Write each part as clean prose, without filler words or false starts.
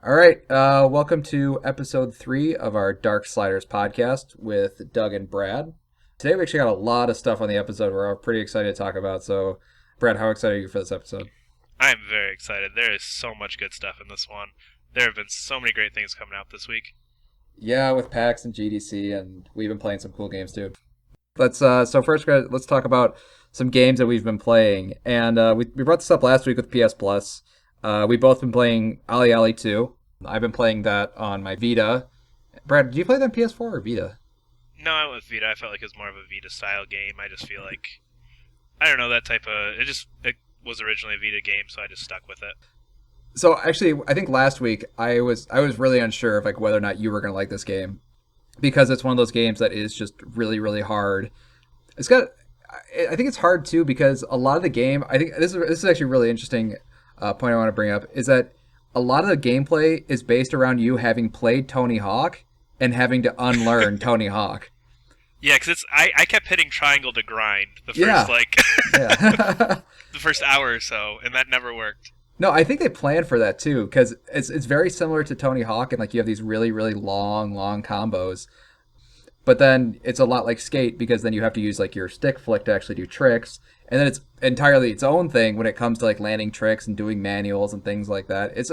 All right, welcome to episode 3 of our Darksliders podcast with Doug and Brad. Today we actually got a lot of stuff on the episode we're all pretty excited to talk about. So, Brad, how excited are you for this episode? I'm very excited. There is so much good stuff in this one. There have been so many great things coming out this week. Yeah, with PAX and GDC, and we've been playing some cool games too. So first, let's talk about some games that we've been playing. And we brought this up last week with PS Plus. We've both been playing OlliOlli 2. I've been playing that on my Vita. Brad, did you play that on PS4 or Vita? No, I went with Vita. I felt like it was more of a Vita-style game. I just feel like, I don't know, that type of... It was originally a Vita game, so I just stuck with it. So actually, I think last week I was really unsure of like whether or not you were going to like this game, because it's one of those games that is just really, really hard. I think it's hard too because a lot of the game, I think this is actually a really interesting point I want to bring up, is that a lot of the gameplay is based around you having played Tony Hawk and having to unlearn Tony Hawk. Yeah, because I kept hitting triangle to grind the first, the first hour or so, and that never worked. No, I think they planned for that too, because it's very similar to Tony Hawk, and like you have these really, really long combos. But then it's a lot like Skate, because then you have to use like your stick flick to actually do tricks. And then it's entirely its own thing when it comes to like landing tricks and doing manuals and things like that. It's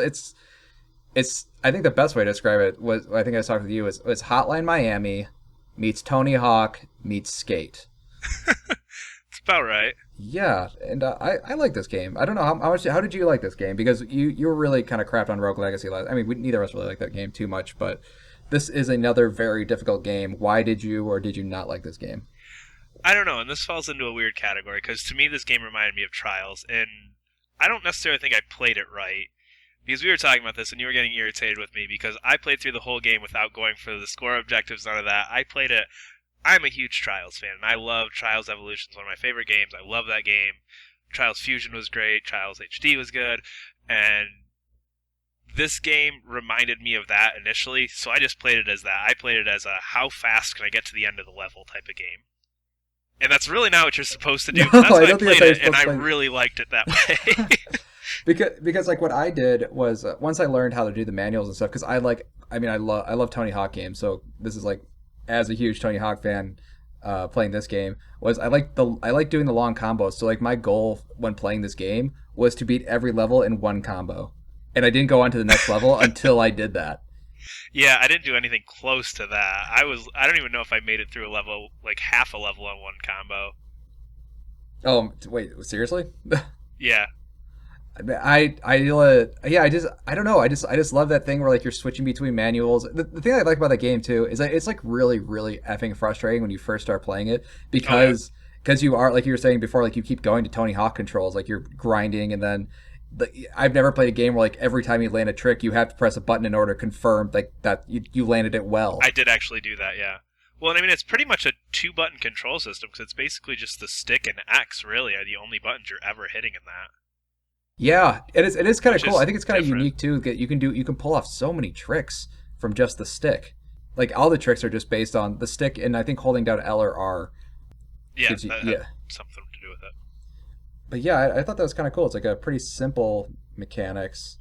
I think the best way to describe it was, I think I was talking with you, is Hotline Miami meets Tony Hawk meets Skate. It's about right. Yeah, and I like this game. I don't know how did you like this game, because you were really kind of crapped on Rogue Legacy last. I mean, neither of us really like that game too much, but this is another very difficult game. Why did you or did you not like this game? I don't know, and this falls into a weird category, because to me this game reminded me of Trials, and I don't necessarily think I played it right, because we were talking about this, and you were getting irritated with me, because I played through the whole game without going for the score objectives, none of that. I played it. I'm a huge Trials fan, and I love Trials Evolution. It's one of my favorite games. I love that game. Trials Fusion was great. Trials HD was good, and this game reminded me of that initially, so I just played it as that. I played it as a how fast can I get to the end of the level type of game. And that's really not what you're supposed to do. No, that's why I don't think played that's it, how and you're I supposed to play. really liked it that way. Because like what I did was, once I learned how to do the manuals and stuff, because I love Tony Hawk games, so this is like, as a huge Tony Hawk fan, playing this game was I like doing the long combos. So like my goal when playing this game was to beat every level in one combo, and I didn't go on to the next level until I did that. Yeah, I didn't do anything close to that. I don't even know if I made it through a level, like half a level on one combo. Oh wait, seriously? Yeah. I don't know. I just love that thing where like you're switching between manuals. The thing I like about that game too is that it's like really, really effing frustrating when you first start playing it, because you are, like you were saying before, like you keep going to Tony Hawk controls, like you're grinding, and then I've never played a game where like every time you land a trick you have to press a button in order to confirm like that you landed it well. I did actually do that, yeah. Well, I mean, it's pretty much a two-button control system, because it's basically just the stick and X, really, are the only buttons you're ever hitting in that. Yeah, it is kind of cool. I think it's kind of different. unique too. That you can pull off so many tricks from just the stick. Like all the tricks are just based on the stick, and I think holding down L or R. Yeah, gives you, that yeah. had something to do with it. But yeah, I thought that was kind of cool. It's like a pretty simple mechanics.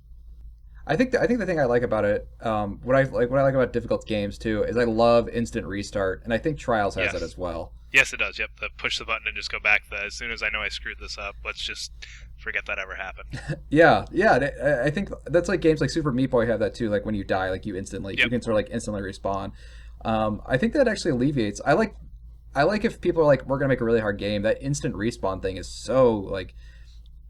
I think the thing I like about it, what I like about difficult games too, is I love instant restart, and I think Trials has that as well. Yes, it does. Yep, the push the button and just go back. As soon as I know I screwed this up, let's just forget that ever happened. Yeah. I think that's like games like Super Meat Boy have that too. Like when you die, like you can sort of like instantly respawn. I think that actually alleviates. I like if people are like, we're gonna make a really hard game. That instant respawn thing is so like,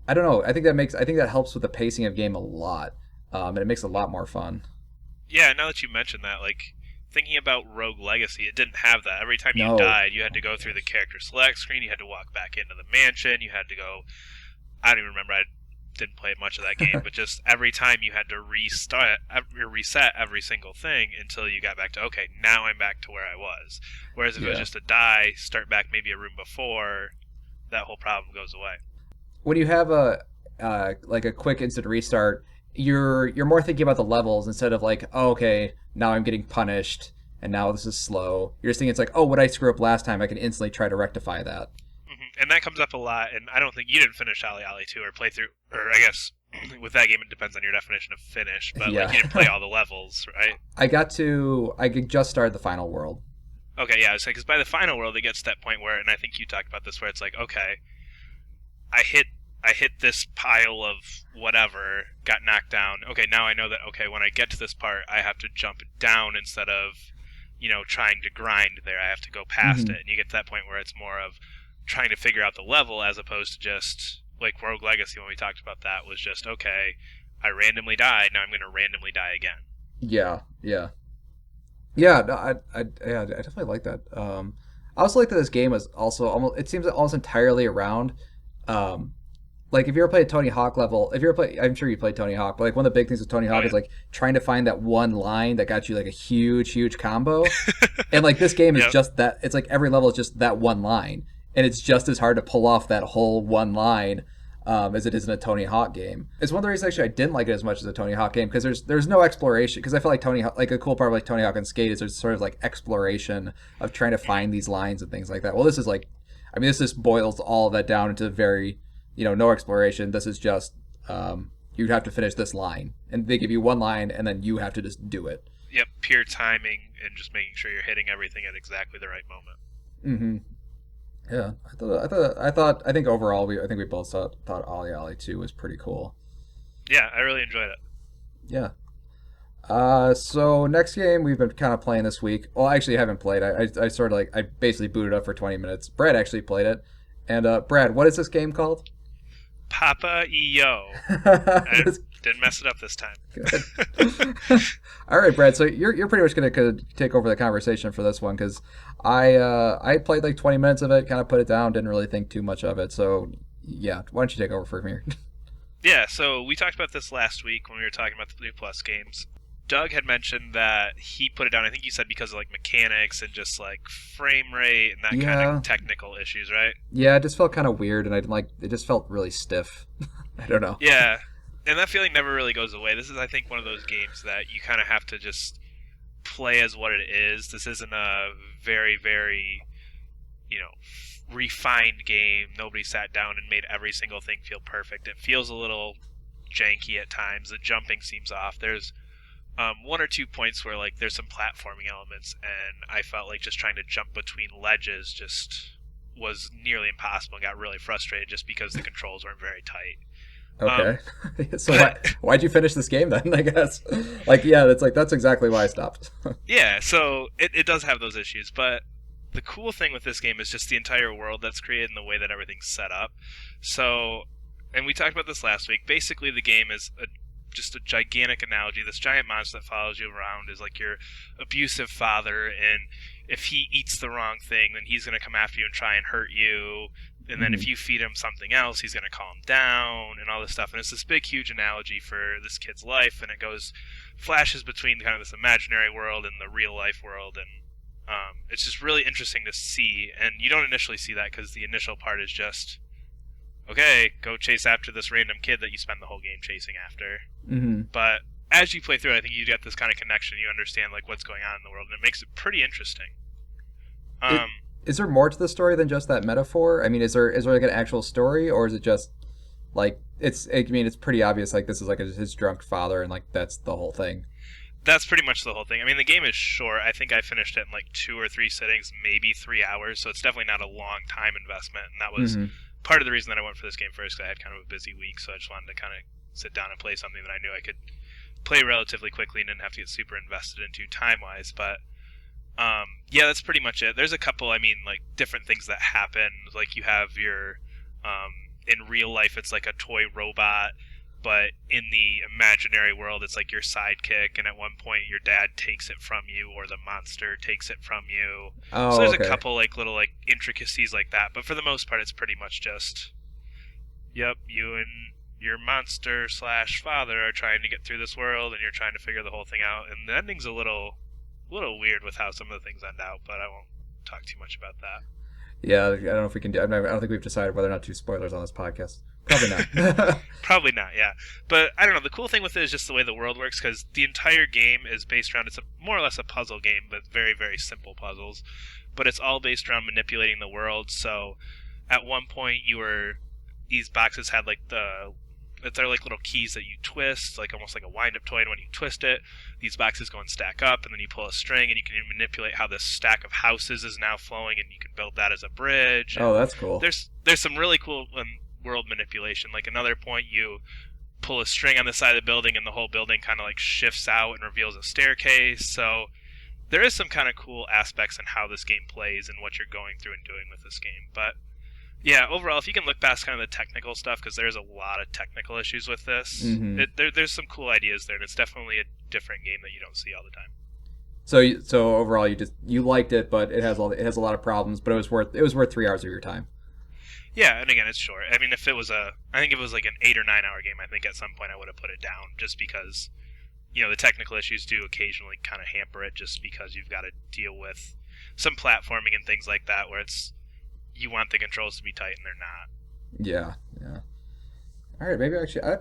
I don't know. I think that helps with the pacing of game a lot, and it makes it a lot more fun. Yeah, now that you mention that, like, thinking about Rogue Legacy, it didn't have that. Every time you died, you had to go through the character select screen, you had to walk back into the mansion, you had to go... I don't even remember, I didn't play much of that game, but just every time you had to reset every single thing until you got back to, okay, now I'm back to where I was. Whereas if it was just a die, start back maybe a room before, that whole problem goes away. When you have a quick instant restart, you're more thinking about the levels instead of like, oh, okay, now I'm getting punished and now this is slow. You're just thinking it's like, oh, what I screw up last time, I can instantly try to rectify that. And that comes up a lot, and I don't think you didn't finish OlliOlli 2 or play through, or I guess with that game, it depends on your definition of finish, but Yeah. like you didn't play all the levels, right? I just started the final world. Okay, yeah, because by the final world, it gets to that point where, and I think you talked about this, where it's like, okay, I hit this pile of whatever, got knocked down. Okay, now I know that, okay, when I get to this part, I have to jump down instead of, trying to grind there. I have to go past it. And you get to that point where it's more of trying to figure out the level as opposed to just, like Rogue Legacy, when we talked about that, was just, okay, I randomly died, now I'm going to randomly die again. Yeah, yeah. Yeah, no, I definitely like that. I also like that this game is also it seems almost entirely around, like if you ever played Tony Hawk level, I'm sure you played Tony Hawk, but like one of the big things with Tony Hawk is like trying to find that one line that got you like a huge combo, and like this game is just that. It's like every level is just that one line, and it's just as hard to pull off that whole one line as it is in a Tony Hawk game. It's one of the reasons actually I didn't like it as much as a Tony Hawk game, because there's no exploration. Because I feel like like a cool part of like Tony Hawk and Skate is there's sort of like exploration of trying to find these lines and things like that. Well, this is like, I mean, this just boils all of that down into very, no exploration. This is just you'd have to finish this line, and they give you one line, and then you have to just do it. Yep, pure timing and just making sure you're hitting everything at exactly the right moment. Mm-hmm. Yeah, I think overall I think we both thought OlliOlli 2 was pretty cool. Yeah, I really enjoyed it. Yeah. So next game we've been kind of playing this week. Well, I actually haven't played. I sort of like, I basically booted up for 20 minutes. Brad actually played it. And Brad, what is this game called? Papo Y Yo. I didn't mess it up this time. Good. All right, Brad. So you're pretty much gonna take over the conversation for this one, because I played like 20 minutes of it, kind of put it down, didn't really think too much of it. So yeah, why don't you take over from here? Yeah. So we talked about this last week when we were talking about the 3+ games. Doug had mentioned that he put it down, I think you said because of like mechanics and just like frame rate and that kind of technical issues, right? Yeah, it just felt kind of weird, and I didn't like it. Just felt really stiff. I don't know. Yeah, and that feeling never really goes away. This is, I think, one of those games that you kind of have to just play as what it is. This isn't a very, very, refined game. Nobody sat down and made every single thing feel perfect. It feels a little janky at times. The jumping seems off. There's one or two points where like there's some platforming elements, and I felt like just trying to jump between ledges just was nearly impossible and got really frustrated just because the controls weren't very tight. Okay. So why'd you finish this game then, I guess? Like, yeah, that's exactly why I stopped. Yeah, so it does have those issues, but the cool thing with this game is just the entire world that's created and the way that everything's set up. So, and we talked about this last week, basically the game is just a gigantic analogy. This giant monster that follows you around is like your abusive father, and if he eats the wrong thing, then he's going to come after you and try and hurt you. And then if you feed him something else, he's going to calm down and all this stuff. And it's this big, huge analogy for this kid's life. And it flashes between kind of this imaginary world and the real life world. And it's just really interesting to see. And you don't initially see that because the initial part is just, okay, go chase after this random kid that you spend the whole game chasing after. Mm-hmm. But as you play through it, I think you get this kind of connection. You understand like what's going on in the world, and it makes it pretty interesting. Is there more to the story than just that metaphor? I mean, is there like an actual story, or is it just like it's pretty obvious like this is like his drunk father, and like that's the whole thing? That's pretty much the whole thing. I mean, the game is short. I think I finished it in like 2 or 3 sittings, maybe 3 hours, so it's definitely not a long time investment. And that was part of the reason that I went for this game first, because I had kind of a busy week, so I just wanted to kind of sit down and play something that I knew I could play relatively quickly and didn't have to get super invested into time-wise. But yeah, that's pretty much it. There's a couple, like different things that happen. Like you have your, in real life, it's like a toy robot, but in the imaginary world, it's like your sidekick. And at one point, your dad takes it from you, or the monster takes it from you. Oh, so there's okay. a couple like little like intricacies like that. But for the most part, it's pretty much just, yep, you and your monster/father are trying to get through this world, and you're trying to figure the whole thing out. And the ending's a little weird with how some of the things end out, but I won't talk too much about that. Yeah, I don't know if we can do. I don't think we've decided whether or not to do spoilers on this podcast. Probably not. Probably not, yeah. But I don't know. The cool thing with it is just the way the world works, because the entire game is based around, it's more or less a puzzle game, but very, very simple puzzles. But it's all based around manipulating the world. So at one point, these boxes had like the they're like little keys that you twist, like almost like a wind-up toy, and when you twist it, these boxes go and stack up, and then you pull a string, and you can manipulate how this stack of houses is now flowing, and you can build that as a bridge. Oh, that's cool. There's some really cool world manipulation. Like another point, you pull a string on the side of the building, and the whole building kind of like shifts out and reveals a staircase. So there is some kind of cool aspects in how this game plays and what you're going through and doing with this game. But yeah, overall, if you can look past kind of the technical stuff, because there's a lot of technical issues with this, there's some cool ideas there, and it's definitely a different game that you don't see all the time. So overall, you liked it, but it has a lot of problems, but it was worth 3 hours of your time. Yeah, and again, it's short. I mean, I think if it was like an 8 or 9 hour game, I think at some point I would have put it down, just because, the technical issues do occasionally kind of hamper it, just because you've got to deal with some platforming and things like that, where you want the controls to be tight and they're not. Yeah. All right, maybe actually, I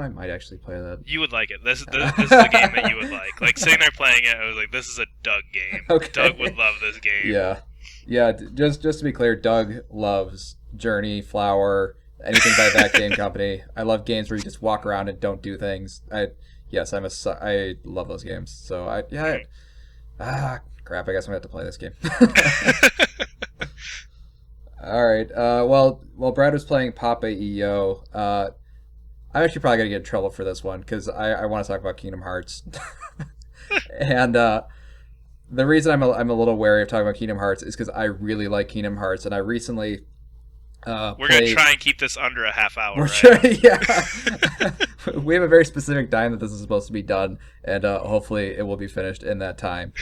might actually play that. You would like it. This is a game that you would like. Like sitting there playing it, I was like, this is a Doug game. Okay. Doug would love this game. Yeah. Just to be clear, Doug loves Journey, Flower, anything by that game company. I love games where you just walk around and don't do things. I love those games. So crap. I guess I'm gonna have to play this game. All right. While Brad was playing Papo Y Yo, I'm actually probably gonna get in trouble for this one because I want to talk about Kingdom Hearts, and the reason I'm a little wary of talking about Kingdom Hearts is because I really like Kingdom Hearts, and I recently. We're gonna try and keep this under a half hour. We're right? Yeah. We have a very specific time that this is supposed to be done, and hopefully it will be finished in that time.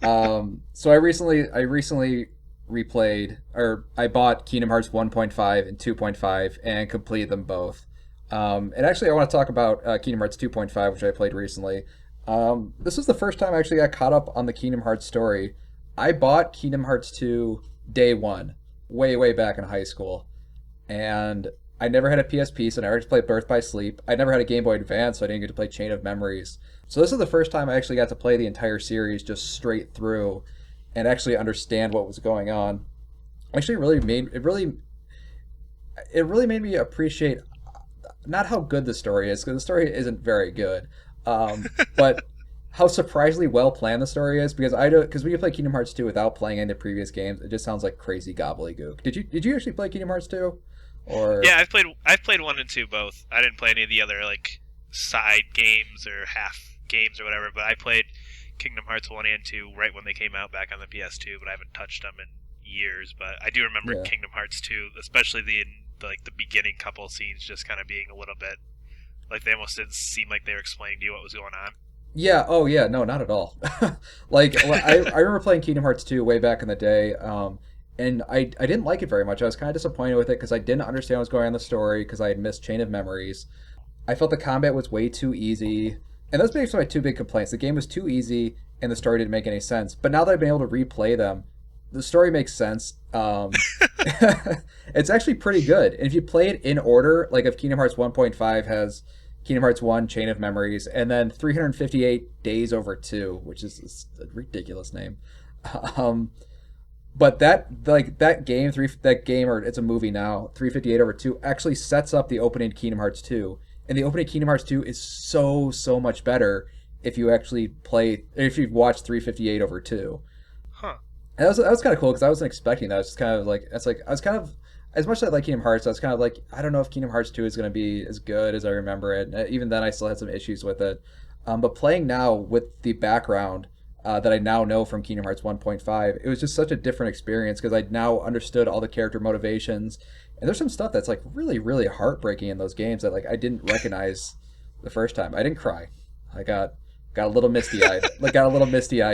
So I recently replayed, or I bought Kingdom Hearts 1.5 and 2.5 and completed them both. And actually, I want to talk about Kingdom Hearts 2.5, which I played recently. This was the first time I actually got caught up on the Kingdom Hearts story. I bought Kingdom Hearts 2 day one. Way back in high school, and I never had a PSP, so I never got to play Birth by Sleep. I never had a Game Boy Advance, so I didn't get to play Chain of Memories. So this is the first time I actually got to play the entire series just straight through and actually understand what was going on. Actually, it really made me appreciate not how good the story is, because the story isn't very good, but how surprisingly well planned the story is, because when you play Kingdom Hearts 2 without playing any of the previous games, it just sounds like crazy gobbledygook. Did you actually play Kingdom Hearts 2? Or yeah, I've played 1 and 2 both. I didn't play any of the other like side games or half games or whatever, but I played Kingdom Hearts 1 and 2 right when they came out back on the PS2, but I haven't touched them in years. But I do remember Kingdom Hearts 2, especially the beginning couple scenes, just kind of being a little bit like they almost didn't seem like they were explaining to you what was going on. Yeah, oh yeah, no, not at all. I remember playing Kingdom Hearts 2 way back in the day, and I didn't like it very much. I was kind of disappointed with it because I didn't understand what was going on in the story, because I had missed Chain of Memories. I felt the combat was way too easy, and those were my two big complaints. The game was too easy, and the story didn't make any sense. But now that I've been able to replay them, the story makes sense. It's actually pretty good. And if you play it in order, like if Kingdom Hearts 1.5 has Kingdom Hearts 1, Chain of Memories, and then 358 Days Over 2, which is a ridiculous name. But that game, or it's a movie now, 358 over 2, actually sets up the opening to Kingdom Hearts 2. And the opening to Kingdom Hearts 2 is so much better if you actually watch 358 over 2. Huh. And that was kind of cool, because I wasn't expecting that. I was kind of, as much as I like Kingdom Hearts, I was kind of like, I don't know if Kingdom Hearts 2 is going to be as good as I remember it. And even then, I still had some issues with it. But playing now with the background that I now know from Kingdom Hearts 1.5, it was just such a different experience, because I now understood all the character motivations. And there's some stuff that's like really, really heartbreaking in those games that like I didn't recognize the first time. I didn't cry. I got a little misty-eyed.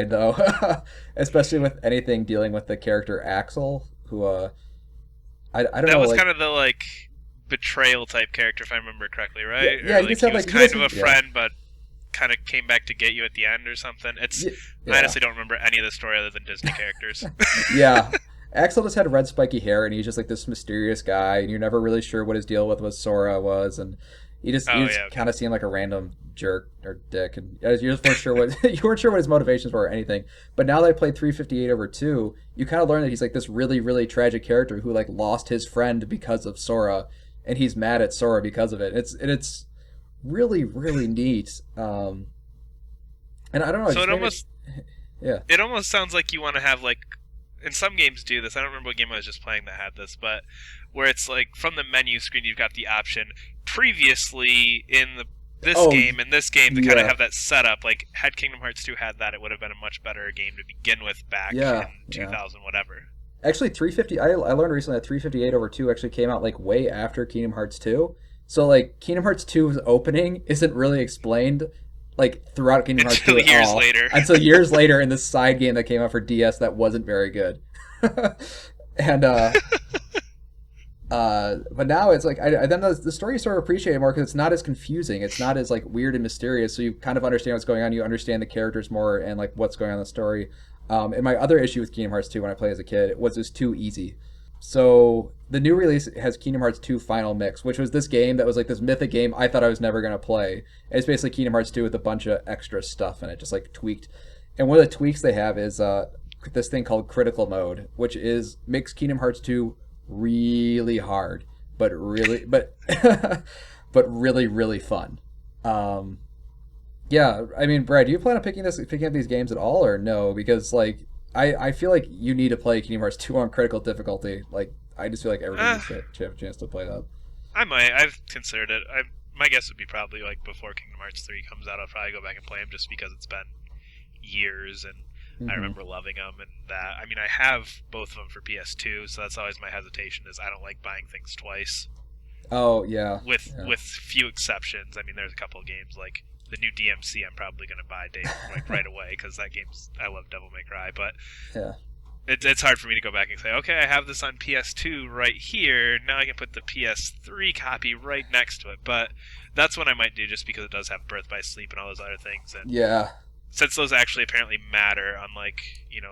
Though, especially with anything dealing with the character Axel, who I don't know. That was like, kind of the like betrayal type character, if I remember correctly, right? Yeah, or, like, he was kind of a friend, but kind of came back to get you at the end or something. I honestly don't remember any of the story other than Disney characters. Yeah. Axel just had red spiky hair, and he's just like this mysterious guy, and you're never really sure what his deal with Sora was, and he just kind of seemed like a random jerk or dick, and you just weren't sure what his motivations were or anything. But now that I played 358 over 2, you kind of learn that he's like this really, really tragic character who like lost his friend because of Sora, and he's mad at Sora because of it. It's really, really neat. And I don't know. So yeah. It almost sounds like you want to have like, and some games do this. I don't remember what game I was just playing that had this, but where it's like from the menu screen you've got the option previously in this game and this game to kind of have that setup. Like had Kingdom Hearts 2 had that, it would have been a much better game to begin with back in 2000 whatever. Actually, 350. I learned recently that 358/2 actually came out like way after Kingdom Hearts 2. So like Kingdom Hearts 2's opening isn't really explained like throughout Kingdom Hearts 2 until years later. Until years later in this side game that came out for DS that wasn't very good. And but now it's like then the story is sort of appreciated more because it's not as confusing. It's not as like weird and mysterious. So you kind of understand what's going on. You understand the characters more and like what's going on in the story. And my other issue with Kingdom Hearts 2 when I played as a kid was it was too easy. So the new release has Kingdom Hearts 2 Final Mix, which was this game that was like this mythic game I thought I was never going to play. And it's basically Kingdom Hearts 2 with a bunch of extra stuff in it, just like tweaked. And one of the tweaks they have is this thing called Critical Mode, which makes Kingdom Hearts 2 really hard, but really really fun. Yeah, I mean, Brad, do you plan on picking up these games at all, or no? Because like, I feel like you need to play Kingdom Hearts 2 on critical difficulty. Like, I just feel like everybody needs to have a chance to play that. I might. I've considered it. My guess would be probably like before Kingdom Hearts 3 comes out, I'll probably go back and play them just because it's been years and I remember loving them and that. I mean, I have both of them for PS2, so that's always my hesitation is I don't like buying things twice. Oh, yeah. With few exceptions. I mean, there's a couple of games like the new DMC I'm probably going to buy right away because that game's I love Devil May Cry, but yeah, it's hard for me to go back and say, okay, I have this on PS2 right here. Now I can put the PS3 copy right next to it. But that's what I might do just because it does have Birth by Sleep and all those other things. And yeah, since those actually apparently matter, unlike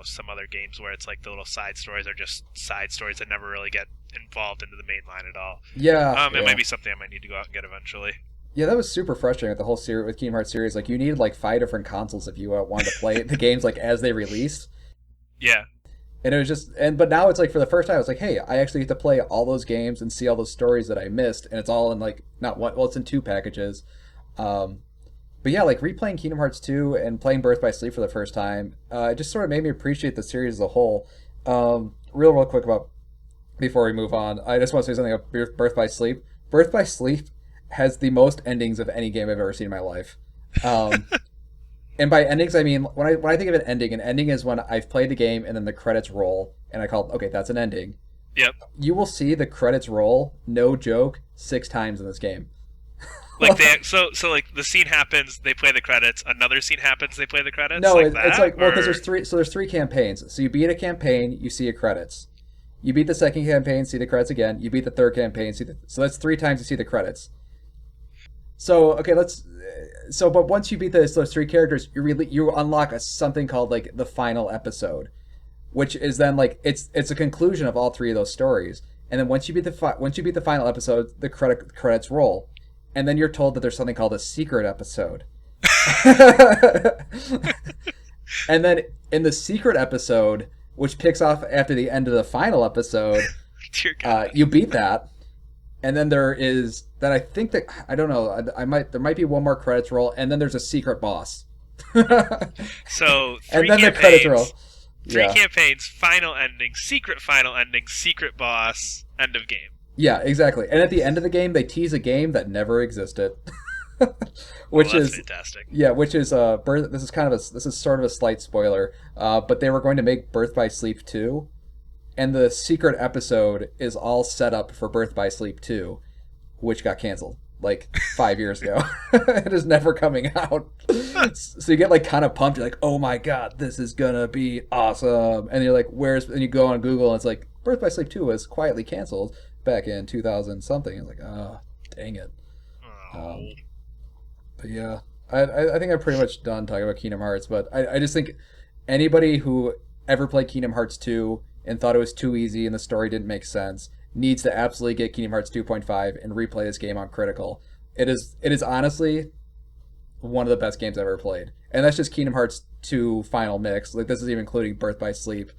some other games where it's like the little side stories are just side stories that never really get involved into the main line at all. Yeah, it might be something I might need to go out and get eventually. Yeah, that was super frustrating with the whole series with Kingdom Hearts series. Like, you needed like 5 different consoles if you wanted to play the games like as they released. Yeah. And it was just, but now it's like for the first time, it's like, hey, I actually get to play all those games and see all those stories that I missed, and it's all in like not one. Well, it's in 2 packages. But yeah, like replaying Kingdom Hearts 2 and playing Birth by Sleep for the first time, it just sort of made me appreciate the series as a whole. Real quick before we move on, I just want to say something about Birth by Sleep. Birth by Sleep has the most endings of any game I've ever seen in my life. And by endings, I mean, when I think of an ending is when I've played the game and then the credits roll, and I call, okay, that's an ending. Yep. You will see the credits roll, no joke, 6 times in this game. Like so like the scene happens, they play the credits. Another scene happens, they play the credits. No, like it's like well, because there's 3 campaigns. So you beat a campaign, you see your credits. You beat the second campaign, see the credits again. You beat the third campaign, so that's 3 times you see the credits. So okay, but once you beat those 3 characters, you unlock something called like the final episode, which is then like it's a conclusion of all 3 of those stories. And then once you beat the final episode, the credits roll, and then you're told that there's something called a secret episode. And then in the secret episode, which picks off after the end of the final episode, Dear God. You beat that. And then there might be one more credits roll, and then there's a secret boss. So 3 and then campaigns, the credits roll. 3 campaigns, final ending, secret boss, end of game. Yeah, exactly. And at the end of the game, they tease a game that never existed, which is fantastic. Yeah, which is This is sort of a slight spoiler, but they were going to make Birth by Sleep 2. And the secret episode is all set up for Birth by Sleep 2, which got canceled like 5 years ago. It is never coming out. So you get like kind of pumped. You're like, oh my God, this is going to be awesome. And you're like, and you go on Google and it's like, Birth by Sleep 2 was quietly canceled back in 2000 something. It's like, oh, dang it. But yeah, I think I'm pretty much done talking about Kingdom Hearts. But I just think anybody who ever played Kingdom Hearts 2 and thought it was too easy and the story didn't make sense needs to absolutely get Kingdom Hearts 2.5 and replay this game on critical. It is honestly one of the best games I've ever played. And that's just Kingdom Hearts 2 Final Mix. Like, this is even including Birth by Sleep.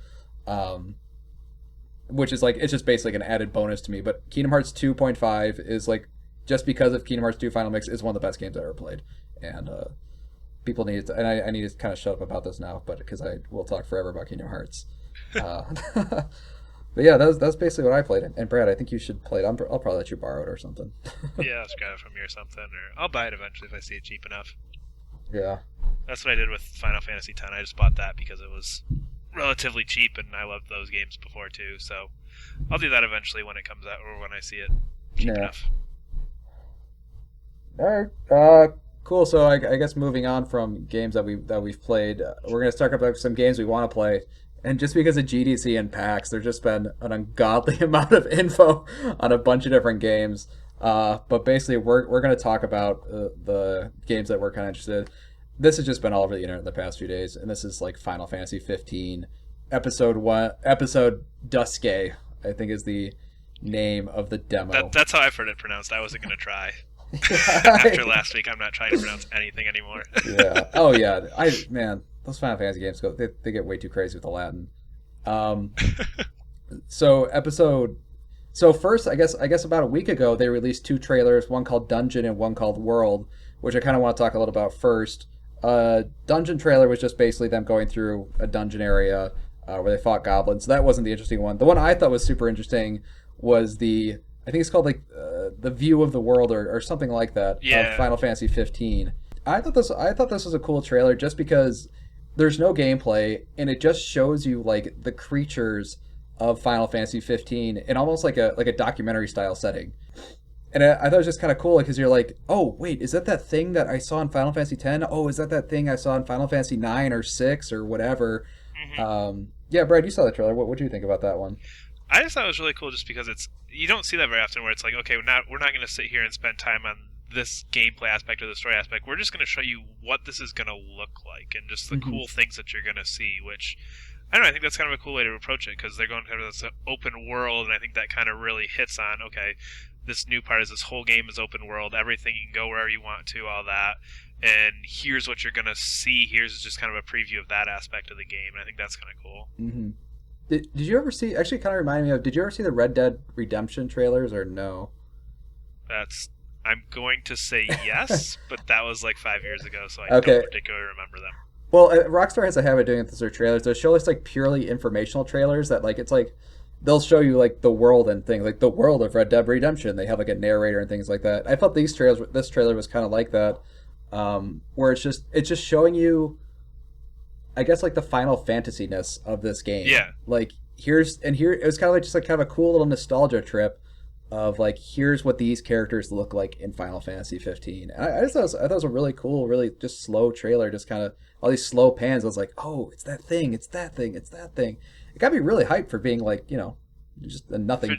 which is like it's just basically an added bonus to me. But Kingdom Hearts 2.5 is like just because of Kingdom Hearts 2 Final Mix is one of the best games I ever played, and people need to, and I need to kind of shut up about this now, but because I will talk forever about Kingdom Hearts. But yeah, that's basically what I played. And Brad, I think you should play it. I'll probably let you borrow it or something. Yeah, I'll grab it from you or something, or I'll buy it eventually if I see it cheap enough. Yeah. That's what I did with Final Fantasy X. I just bought that because it was relatively cheap, and I loved those games before too. So I'll do that eventually when it comes out or when I see it cheap enough. All right. Cool. So I guess moving on from games that we've played, we're gonna start about some games we want to play. And just because of GDC and PAX, there's just been an ungodly amount of info on a bunch of different games. But basically, we're going to talk about the games that we're kind of interested in. This has just been all over the internet in the past few days, and this is like Final Fantasy 15, episode Duske, I think is the name of the demo. That's how I've heard it pronounced. I wasn't going to try. After last week, I'm not trying to pronounce anything anymore. Yeah. Oh yeah. Those Final Fantasy games they get way too crazy with the Latin. So first, I guess about a week ago they released 2 trailers, one called Dungeon and one called World, which I kind of want to talk a little about first. Dungeon trailer was just basically them going through a dungeon area where they fought goblins. So that wasn't the interesting one. The one I thought was super interesting was I think it's called like the view of the world or something like that. Yeah. Of Final Fantasy 15. I thought this was a cool trailer just because there's no gameplay, and it just shows you like the creatures of Final Fantasy 15 in almost like a documentary style setting. And I thought it was just kind of cool because you're like, oh wait, is that thing that I saw in Final Fantasy 10? Oh, is that thing I saw in Final Fantasy 9 or 6 or whatever? Mm-hmm. Yeah, Brad, you saw the trailer. What do you think about that one? I just thought it was really cool just because you don't see that very often where it's like, okay, we're not going to sit here and spend time on this gameplay aspect or the story aspect. We're just going to show you what this is going to look like and just the cool things that you're going to see, which I don't know, I think that's kind of a cool way to approach it because they're going to have this open world, and I think that kind of really hits on, okay, this new part is this whole game is open world, everything, you can go wherever you want to, all that, and here's what you're going to see, here's just kind of a preview of that aspect of the game, and I think that's kind of cool. Mm-hmm. Did you ever see, actually kind of reminded me of, did you ever see the Red Dead Redemption trailers or no? I'm going to say yes, but that was like 5 years ago, so I don't particularly remember them. Well, Rockstar has a habit of doing it with their trailers. They'll show us like purely informational trailers that like it's like they'll show you like the world and things like the world of Red Dead Redemption. They have like a narrator and things like that. I felt this trailer was kind of like that, where it's just showing you, I guess, like the Final Fantasy-ness of this game. Yeah. Like here it was kind of like just like kind of a cool little nostalgia trip of like here's what these characters look like in Final Fantasy 15. And I thought it was a really cool, really just slow trailer, just kind of all these slow pans. I was like, oh, it's that thing, it's that thing, it's that thing. It got me really hyped for being like, just a nothing. For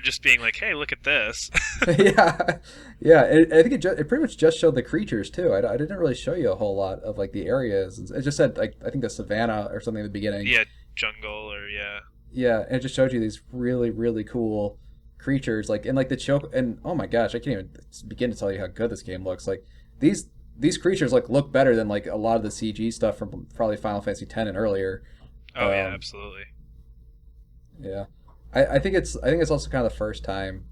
just being like, hey, look at this. yeah. I think it pretty much just showed the creatures too. I didn't really show you a whole lot of like the areas. It just said like I think the savannah or something in the beginning. Yeah, jungle or yeah. Yeah, and it just showed you these really really cool creatures like and like the choke and oh my gosh, I can't even begin to tell you how good this game looks. Like these creatures like look better than like a lot of the CG stuff from probably Final Fantasy X and earlier. Oh yeah, absolutely. Yeah, I think it's also kind of the first time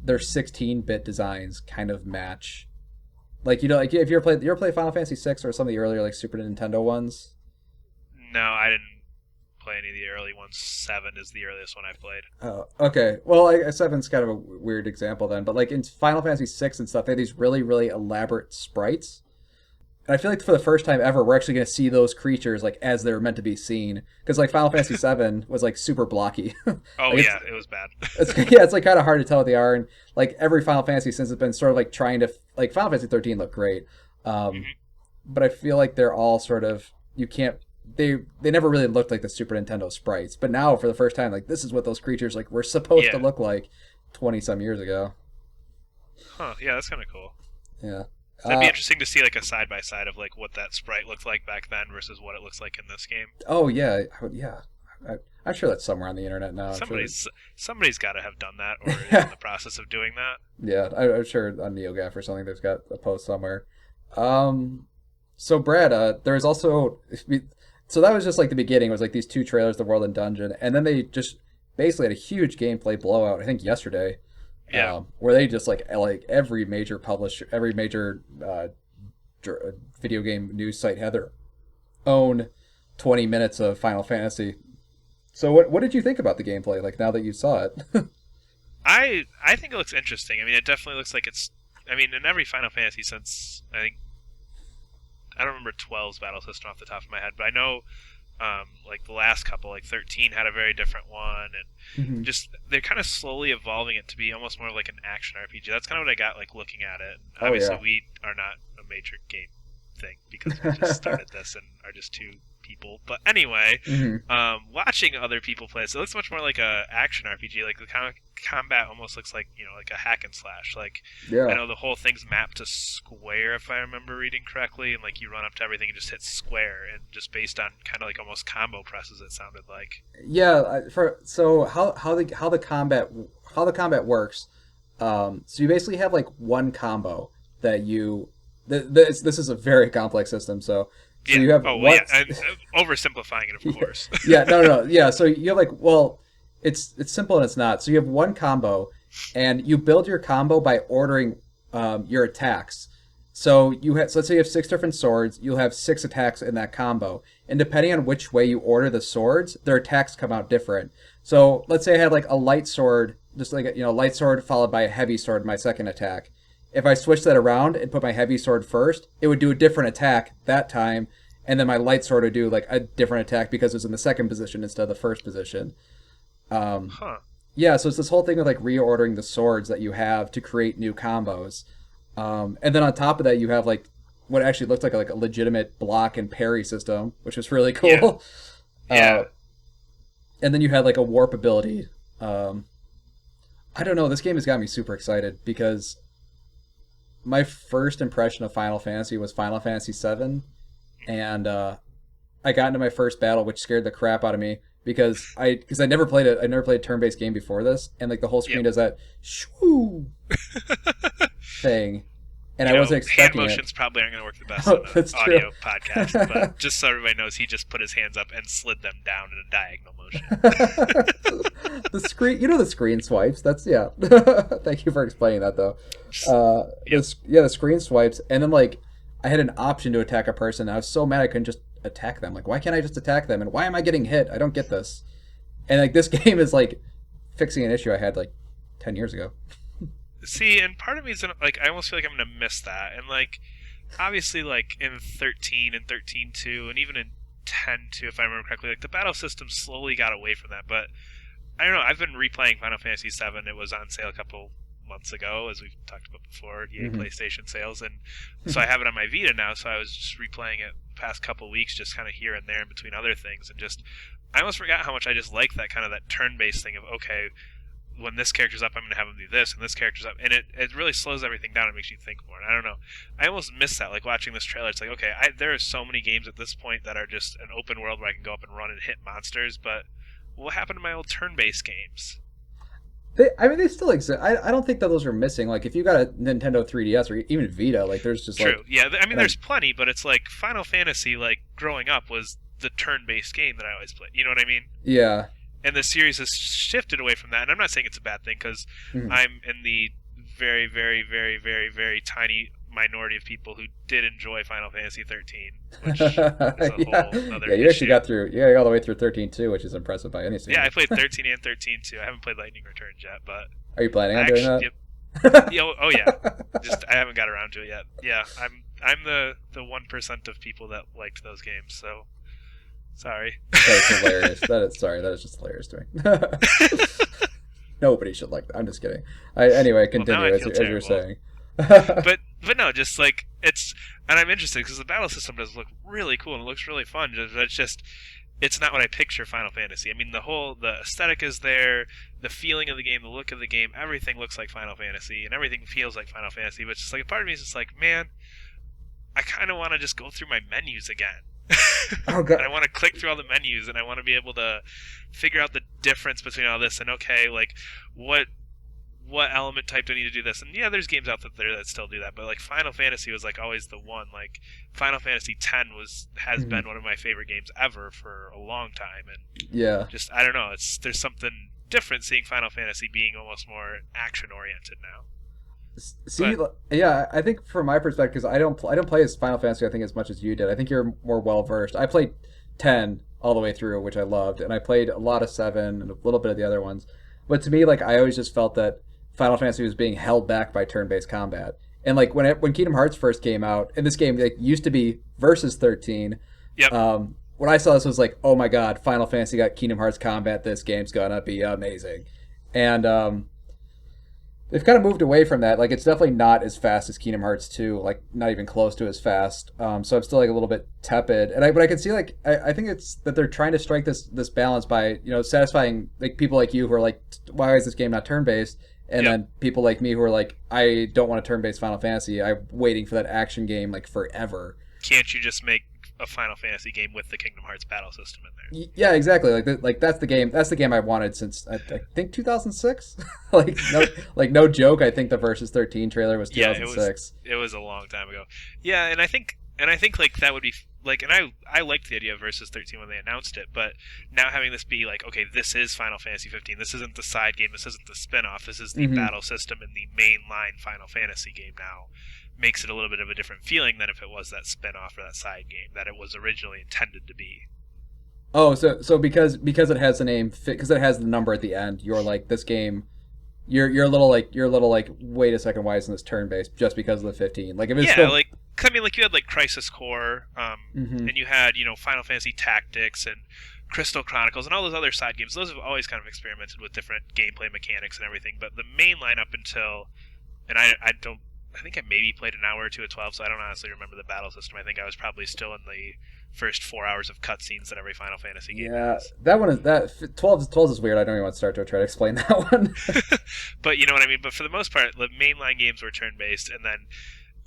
their 16-bit designs kind of match. Like like if you ever played Final Fantasy 6 or some of the earlier like Super Nintendo ones. No, I didn't play any of the early ones. 7 is the earliest one I've played. Oh, okay. Well, 7's kind of a weird example then, but like in Final Fantasy 6 and stuff, they have these really, really elaborate sprites. And I feel like for the first time ever, we're actually going to see those creatures like as they're meant to be seen. Because like Final Fantasy 7 was like super blocky. Oh like, yeah, it was bad. It's like kind of hard to tell what they are. And like every Final Fantasy since it's been sort of like trying to like Final Fantasy 13 looked great, but I feel like they're all sort of they never really looked like the Super Nintendo sprites. But now for the first time, like this is what those creatures like were supposed to look like 20 some years ago. Huh? Yeah, that's kind of cool. Yeah. That'd be interesting to see like a side by side of like what that sprite looked like back then versus what it looks like in this game. Oh yeah, yeah. I'm sure that's somewhere on the internet now. Somebody's got to have done that, or is in the process of doing that. Yeah, I'm sure on NeoGAF or something. There's got a post somewhere. So Brad, there's also So that was just like the beginning. It was like these 2 trailers, The World and Dungeon, and then they just basically had a huge gameplay blowout. I think yesterday, where they just like every major publisher, every major video game news site had their own 20 minutes of Final Fantasy. So what did you think about the gameplay? Like now that you saw it, I think it looks interesting. I mean, it definitely looks like it's. I mean, in every Final Fantasy since I don't remember 12's battle system off the top of my head, but I know like the last couple, like 13 had a very different one, and just they're kind of slowly evolving it to be almost more like an action RPG. That's kind of what I got like looking at it. Obviously, we are not a major game thing because we just started this and are just 2 people. But anyway, watching other people play it looks much more like a action RPG. Like the combat almost looks like like a hack and slash. Like I know the whole thing's mapped to square if I remember reading correctly, and like you run up to everything and just hit square, and just based on kind of like almost combo presses. It sounded like. Yeah. So how the combat works. So you basically have like one combo that you. This is a very complex system. So you have I'm oversimplifying it, of course. No. Yeah, so you have like, well, it's simple and it's not. So you have one combo, and you build your combo by ordering your attacks. So let's say you have 6 different swords. You'll have 6 attacks in that combo, and depending on which way you order the swords, their attacks come out different. So let's say I had like a light sword, just like light sword followed by a heavy sword, my second attack. If I switch that around and put my heavy sword first, it would do a different attack that time, and then my light sword would do like a different attack because it's in the second position instead of the first position. Yeah, so it's this whole thing of like reordering the swords that you have to create new combos. And then on top of that, you have like what actually looks like a legitimate block and parry system, which is really cool. Yeah. And then you had like a warp ability. I don't know. This game has got me super excited because my first impression of Final Fantasy was Final Fantasy VII, and I got into my first battle, which scared the crap out of me because I never played it. I never played a turn-based game before this, and like the whole screen does that shoo thing, and I wasn't expecting hand motions it. probably aren't going to work the best on an audio true. podcast, but just so everybody knows, he just put his hands up and slid them down in a diagonal motion. The screen, the screen swipes. That's Thank you for explaining that, though. The screen swipes, and then like I had an option to attack a person. And I was so mad I couldn't just attack them. Like, why can't I just attack them? And why am I getting hit? I don't get this. And like this game is like fixing an issue I had like 10 years ago. See, and part of me is like I almost feel like I'm going to miss that. And like obviously like in 13 and 13.2 and even in 10.2 if I remember correctly, like the battle system slowly got away from that. But I don't know, I've been replaying Final Fantasy VII. It was on sale a couple months ago, as we've talked about before, EA PlayStation sales, and so I have it on my Vita now, so I was just replaying it the past couple weeks, just kind of here and there in between other things, and just I almost forgot how much I just like that kind of that turn-based thing of, okay, when this character's up, I'm going to have him do this, and this character's up, and it really slows everything down and makes you think more, and I don't know, I almost miss that, like watching this trailer, it's like, okay, there are so many games at this point that are just an open world where I can go up and run and hit monsters, but what happened to my old turn-based games? They still exist. I don't think that those are missing. Like, if you got a Nintendo 3DS or even Vita, like, there's just True. Yeah, I mean, there's plenty, but it's like Final Fantasy, like, growing up was the turn-based game that I always played. You know what I mean? Yeah. And the series has shifted away from that, and I'm not saying it's a bad thing, because I'm in the very, very, very, very, very tiny minority of people who did enjoy Final Fantasy 13, which is a whole other you actually got all the way through 13 too, which is impressive by any standard. Yeah, I played 13 and 13 too. I haven't played Lightning Returns yet, but are you planning on doing that? Oh yeah, just I haven't got around to it yet. Yeah, I'm the 1% of people that liked those games, so sorry. That is hilarious. That is just hilarious to me. Nobody should like that. I'm just kidding. Anyway, continue as you were saying. But no, just like it's, and I'm interested because the battle system does look really cool and it looks really fun. It's not what I picture Final Fantasy. I mean, the aesthetic is there, the feeling of the game, the look of the game, everything looks like Final Fantasy and everything feels like Final Fantasy. But it's just like a part of me is just like, man, I kind of want to just go through my menus again. Oh, God. And I want to click through all the menus and I want to be able to figure out the difference between all this and okay, like what what element type do I need to do this? And yeah, there's games out there that still do that, but like Final Fantasy was like always the one. Like Final Fantasy X has been one of my favorite games ever for a long time, and just I don't know, there's something different seeing Final Fantasy being almost more action oriented now. See, yeah, I think from my perspective, because I don't play as Final Fantasy, I think, as much as you did. I think you're more well versed. I played 10 all the way through, which I loved, and I played a lot of 7 and a little bit of the other ones. But to me, like, I always just felt that Final Fantasy was being held back by turn-based combat. And like when Kingdom Hearts first came out, and this game like used to be versus 13. Yep. When I saw this, I was like, oh my god, Final Fantasy got Kingdom Hearts combat. This game's gonna be amazing. And they've kind of moved away from that. Like, it's definitely not as fast as Kingdom Hearts 2, like not even close to as fast. So I'm still like a little bit tepid. But I can see like I think it's that they're trying to strike this balance by satisfying like people like you who are like, why is this game not turn based? And then people like me who are like, I don't want a turn based Final Fantasy. I'm waiting for that action game like forever. Can't you just make a Final Fantasy game with the Kingdom Hearts battle system in there? Yeah, exactly. Like that's the game. That's the game I wanted since I think 2006. No joke. I think the Versus 13 trailer was 2006. Yeah, it was a long time ago. Yeah, and I think like that would be like, and I liked the idea of Versus 13 when they announced it, but now having this be like, okay, this is Final Fantasy 15. This isn't the side game. This isn't the spin-off. This is the battle system in the mainline Final Fantasy game now. Makes it a little bit of a different feeling than if it was that spin-off or that side game that it was originally intended to be. Oh, so because it has the name, because it has the number at the end, you're like, this game, you're a little like wait a second, why isn't this turn-based just because of the 15? Like, if it's like, I mean, like, you had like Crisis Core, and you had Final Fantasy Tactics and Crystal Chronicles and all those other side games. Those have always kind of experimented with different gameplay mechanics and everything, but the main line up until, and I think I maybe played an hour or two at 12, so I don't honestly remember the battle system. I think I was probably still in the first 4 hours of cutscenes that every Final Fantasy game has. That one is 12 is weird. I don't even want to start to try to explain that one. But you know what I mean? But for the most part, the mainline games were turn-based, and then,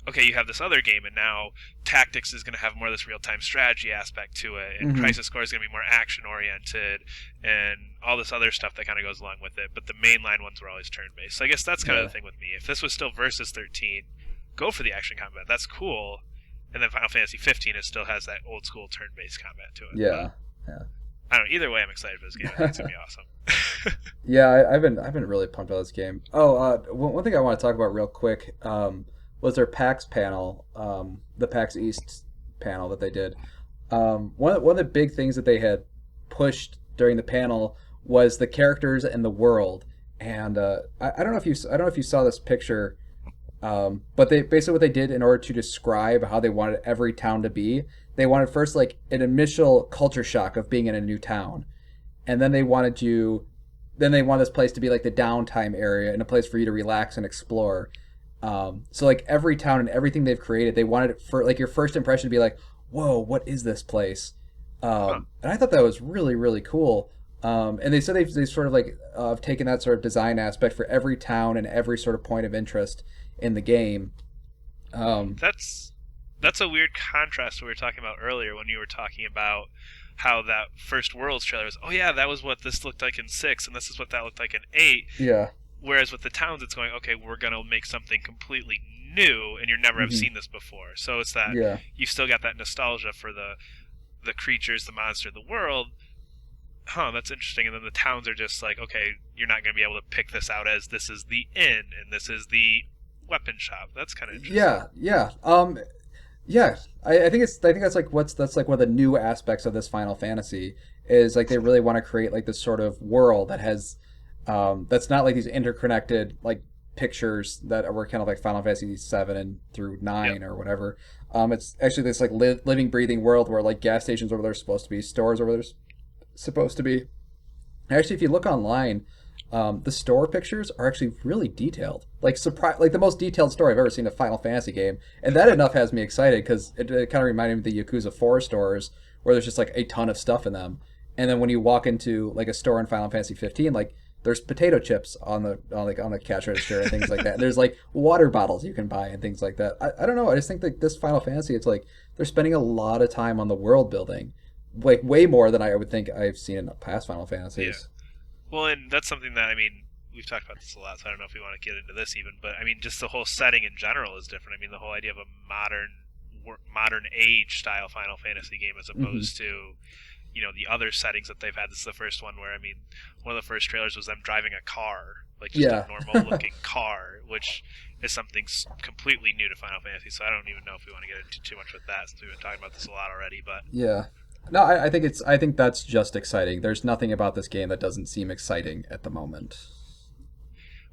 okay, you have this other game, and now Tactics is going to have more of this real-time strategy aspect to it, and Crisis Core is going to be more action-oriented, and all this other stuff that kind of goes along with it, but the mainline ones were always turn-based. So I guess that's kind of the thing with me. If this was still Versus 13, go for the action combat. That's cool. And then Final Fantasy 15, it still has that old-school turn-based combat to it. Yeah. I don't know. Either way, I'm excited for this game. I think it's going to be awesome. Yeah, I've been really pumped about this game. Oh, one thing I want to talk about real quick was their PAX panel, the PAX East panel that they did. One of the big things that they had pushed during the panel was the characters and the world. And I don't know if you saw this picture, but they basically what they did in order to describe how they wanted every town to be. They wanted first like an initial culture shock of being in a new town, and then they wanted this place to be like the downtime area and a place for you to relax and explore. So like every town and everything they've created, they wanted it for like your first impression to be like, whoa, what is this place? And I thought that was really, really cool. And they said they sort of like have taken that sort of design aspect for every town and every sort of point of interest in the game. That's a weird contrast to what we were talking about earlier when you were talking about how that first Worlds trailer was, oh yeah, that was what this looked like in 6, and this is what that looked like in 8. Yeah. Whereas with the towns, it's going, okay, we're going to make something completely new, and you never have seen this before. So it's that you've still got that nostalgia for the creatures, the monster, the world. That's interesting. And then the towns are just like, okay, you're not going to be able to pick this out as this is the inn, and this is the weapon shop. That's kind of interesting. Yeah. I think that's like one of the new aspects of this Final Fantasy is like they really want to create like this sort of world that has that's not like these interconnected like pictures that were kind of like Final Fantasy 7 and through 9 or whatever. It's actually this like living, breathing world where like gas stations over there are supposed to be, stores over there are supposed to be. Actually, if you look online, the store pictures are actually really detailed. Like the most detailed store I've ever seen in a Final Fantasy game, and that enough has me excited because it kind of reminded me of the Yakuza 4 stores where there's just like a ton of stuff in them. And then when you walk into like a store in Final Fantasy 15, like there's potato chips on the cash register and things like that. And there's like water bottles you can buy and things like that. I don't know. I just think that this Final Fantasy, it's like they're spending a lot of time on the world building, like way more than I would think I've seen in past Final Fantasies. Yeah. Well, and that's something that, I mean, we've talked about this a lot, so I don't know if we want to get into this even, but I mean, just the whole setting in general is different. I mean, the whole idea of a modern age style Final Fantasy game as opposed to, the other settings that they've had. This is the first one where, I mean, one of the first trailers was them driving a car, like just a normal looking car, which is something completely new to Final Fantasy. So I don't even know if we want to get into too much with that, since we've been talking about this a lot already. But yeah, no, I think that's just exciting. There's nothing about this game that doesn't seem exciting at the moment.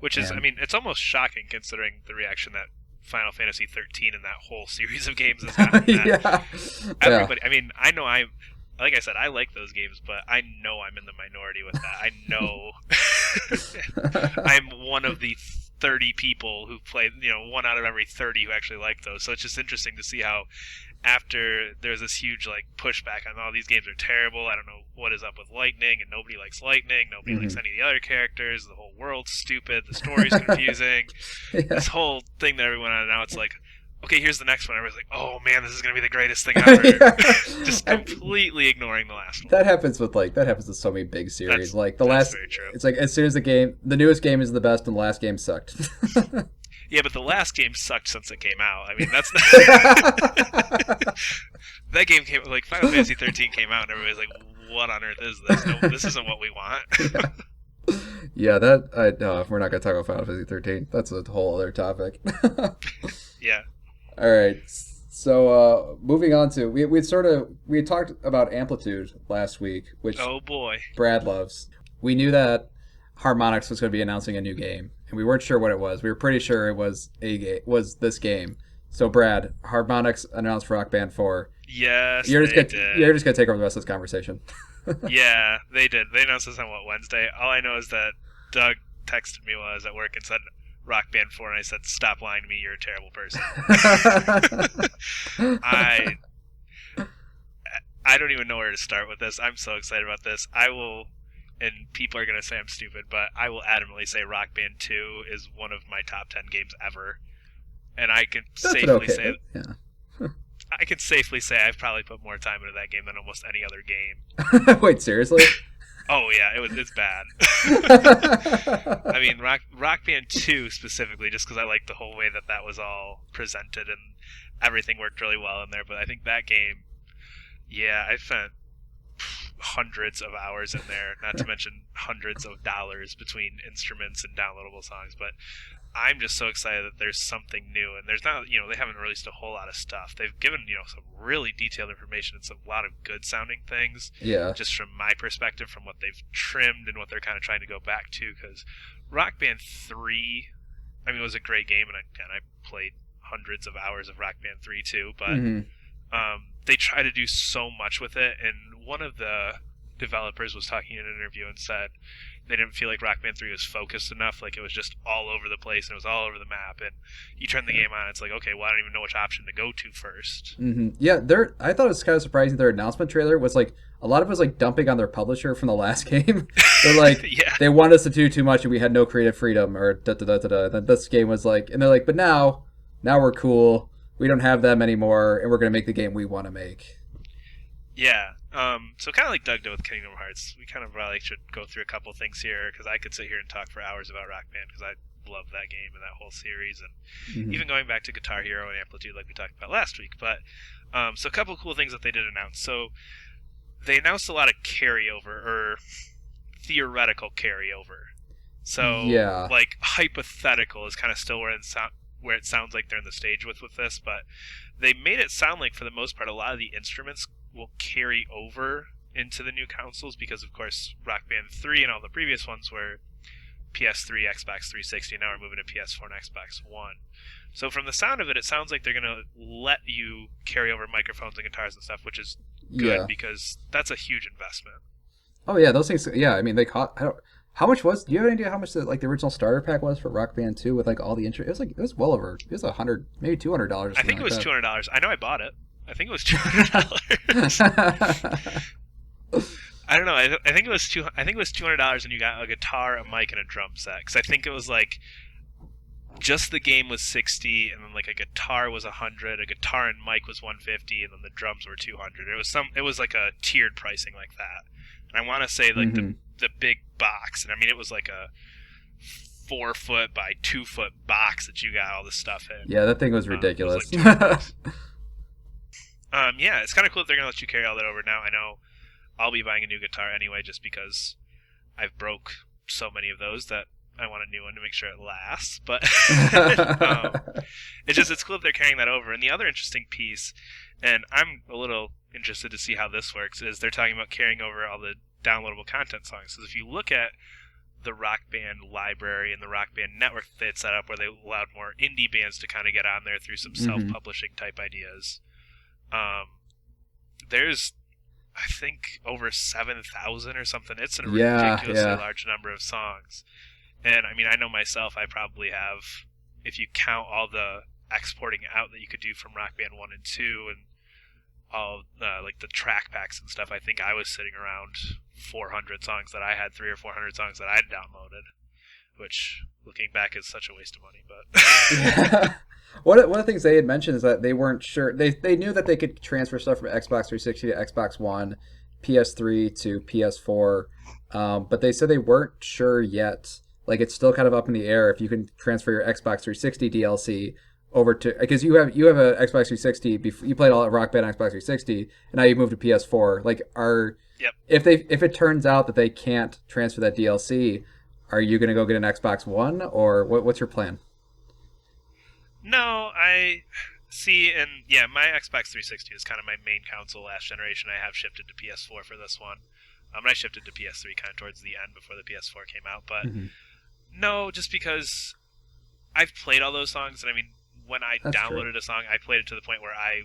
Which is, I mean, it's almost shocking considering the reaction that Final Fantasy 13 and that whole series of games has gotten. Everybody, I mean, like I said, I like those games, but I know I'm in the minority with that. I know I'm one of the 30 people who played, one out of every 30 who actually like those. So it's just interesting to see how after there's this huge pushback on these games are terrible. I don't know what is up with Lightning, and nobody likes Lightning. Nobody likes any of the other characters. The whole world's stupid. The story's confusing. This whole thing that everyone on now, it's like, okay, here's the next one. Everyone's like, oh man, this is going to be the greatest thing ever. Just completely ignoring the last one. That happens with so many big series. That's very true. It's like as soon as the newest game is the best and the last game sucked. Yeah, but the last game sucked since it came out. I mean, that's not... That game came, Final Fantasy 13 came out and everybody's like, what on earth is this? No, this isn't what we want. Yeah, we're not going to talk about Final Fantasy 13. That's a whole other topic. Yeah. All right. So moving on to we had talked about Amplitude last week, which oh boy, Brad loves. We knew that Harmonix was going to be announcing a new game, and we weren't sure what it was. We were pretty sure it was this game. So Brad, Harmonix announced Rock Band 4. Yes, you're just gonna take over the rest of this conversation. Yeah, they did. They announced this on Wednesday. All I know is that Doug texted me while I was at work and said Rock Band 4, and I said, stop lying to me, you're a terrible person. I don't even know where to start with this. I'm so excited about this. And people are going to say I'm stupid, but I will adamantly say Rock Band 2 is one of my top 10 games ever. And I can I can safely say I've probably put more time into that game than almost any other game. Wait, seriously? Oh yeah, it's bad. I mean, Rock Band 2 specifically, just because I like the whole way that was all presented and everything worked really well in there. But I think that game, yeah, I spent hundreds of hours in there, not to mention hundreds of dollars between instruments and downloadable songs. But I'm just so excited that there's something new, and there's not, they haven't released a whole lot of stuff. They've given, some really detailed information and a lot of good sounding things. Yeah. Just from my perspective, from what they've trimmed and what they're kind of trying to go back to, because Rock Band 3, I mean, it was a great game, and I played hundreds of hours of Rock Band 3 too, but they try to do so much with it, and one of the developers was talking in an interview and said they didn't feel like Rock Band 3 was focused enough, it was just all over the place and it was all over the map, and you turn the game on, it's like, okay, well, I don't even know which option to go to first. Yeah, I thought it was kind of surprising their announcement trailer was a lot of it was dumping on their publisher from the last game. They're they wanted us to do too much and we had no creative freedom, or da-da-da-da-da. And then this game was and they're like, but now we're cool, we don't have them anymore, and we're going to make the game we want to make. Yeah, so kind of like Doug did with Kingdom Hearts, we kind of probably should go through a couple things here, because I could sit here and talk for hours about Rock Band, because I love that game and that whole series, and even going back to Guitar Hero and Amplitude like we talked about last week. But so a couple cool things that they did announce. So they announced a lot of carryover, or theoretical carryover. So hypothetical is kind of still where it sounds like they're in the stage with this, but they made it sound like for the most part a lot of the instruments will carry over into the new consoles, because of course Rock Band 3 and all the previous ones were PS3, Xbox 360, and now we're moving to PS4 and Xbox One. So from the sound of it, it sounds like they're going to let you carry over microphones and guitars and stuff, which is good, because that's a huge investment. Oh yeah, those things. Yeah, I mean they cost. How much was? Do you have any idea how much the original starter pack was for Rock Band 2 with all the intro? It was well over. It was $100, maybe $200. I think it was $200. I know I bought it. I think it was $200. I don't know. I think it was $200, and you got a guitar, a mic, and a drum set. Because I think it was just the game was $60, and then a guitar was $100, a guitar and mic was $150, and then the drums were $200. It was a tiered pricing like that. And I want to say the big box, and I mean it was a 4-foot by 2-foot box that you got all this stuff in. Yeah, that thing was ridiculous. Yeah, it's kind of cool that they're gonna let you carry all that over now. I know I'll be buying a new guitar anyway, just because I've broke so many of those that I want a new one to make sure it lasts. But it's cool that they're carrying that over. And the other interesting piece, and I'm a little interested to see how this works, is they're talking about carrying over all the downloadable content songs. So if you look at the Rock Band library and the Rock Band network that they had set up, where they allowed more indie bands to kind of get on there through some self-publishing type ideas, there's, I think, over 7,000 or something. It's a ridiculously large number of songs. And I mean, I know myself, I probably have, if you count all the exporting out that you could do from Rock Band 1 and 2 and all like the track packs and stuff, I think I was sitting around 400 songs that I had, 300 or 400 songs that I'd downloaded, which, looking back, is such a waste of money. But one of the things they had mentioned is that they weren't sure. They knew that they could transfer stuff from Xbox 360 to Xbox One, PS3 to PS4, but they said they weren't sure yet. Like, it's still kind of up in the air if you can transfer your Xbox 360 DLC over to, because you have a Xbox 360. You played all at Rock Band on Xbox 360, and now you moved to PS4. Like, if it turns out that they can't transfer that DLC, are you going to go get an Xbox One, or what's your plan? No, I see, and yeah, my Xbox 360 is kind of my main console last generation. I have shifted to PS4 for this one. I shifted to PS3 kind of towards the end before the PS4 came out, but no, just because I've played all those songs, and I mean, when I downloaded a song, I played it to the point where I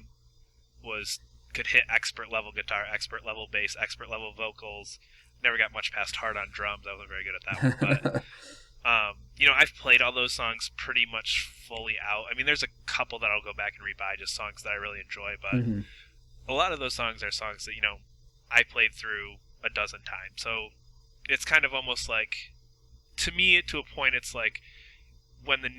could hit expert level guitar, expert level bass, expert level vocals. Never got much past hard on drums. I wasn't very good at that one, but I've played all those songs pretty much fully out. I mean, there's a couple that I'll go back and rebuy, just songs that I really enjoy, but a lot of those songs are songs that, I played through a dozen times. So it's kind of almost like, to me, to a point, it's like when I'm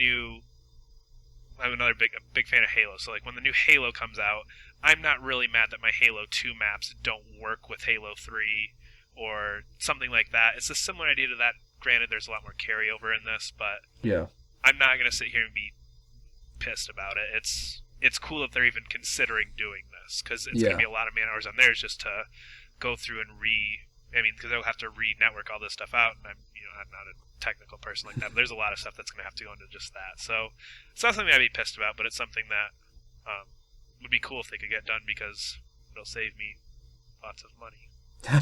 a big fan of Halo, so like when the new Halo comes out, I'm not really mad that my Halo 2 maps don't work with Halo 3 or something like that. It's a similar idea to that. Granted, there's a lot more carryover in this, but I'm not going to sit here and be pissed about it. It's cool that they're even considering doing this, because it's going to be a lot of man hours on theirs just to go through and because they'll have to re-network all this stuff out, and I'm not a technical person like that, but there's a lot of stuff that's going to have to go into just that. So it's not something I'd be pissed about, but it's something that would be cool if they could get done, because it'll save me lots of money.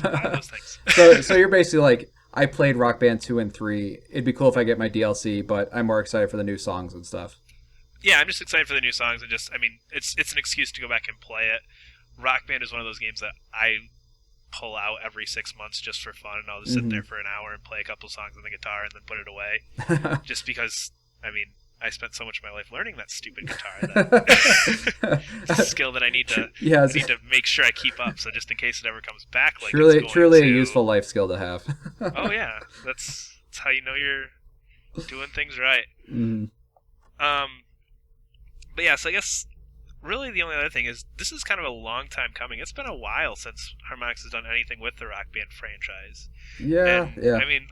One of those things. So you're basically like, I played Rock Band 2 and 3. It'd be cool if I get my DLC, but I'm more excited for the new songs and stuff. Yeah, I'm just excited for the new songs, and it's an excuse to go back and play it. Rock Band is one of those games that I pull out every 6 months just for fun, and I'll just sit there for an hour and play a couple songs on the guitar and then put it away. Just because, I spent so much of my life learning that stupid guitar that it's a skill that I need to make sure I keep up. So just in case it ever comes back, like truly a useful life skill to have. Oh yeah, that's how you know you're doing things right. But yeah, so I guess really the only other thing is, this is kind of a long time coming. It's been a while since Harmonix has done anything with the Rock Band franchise. Yeah.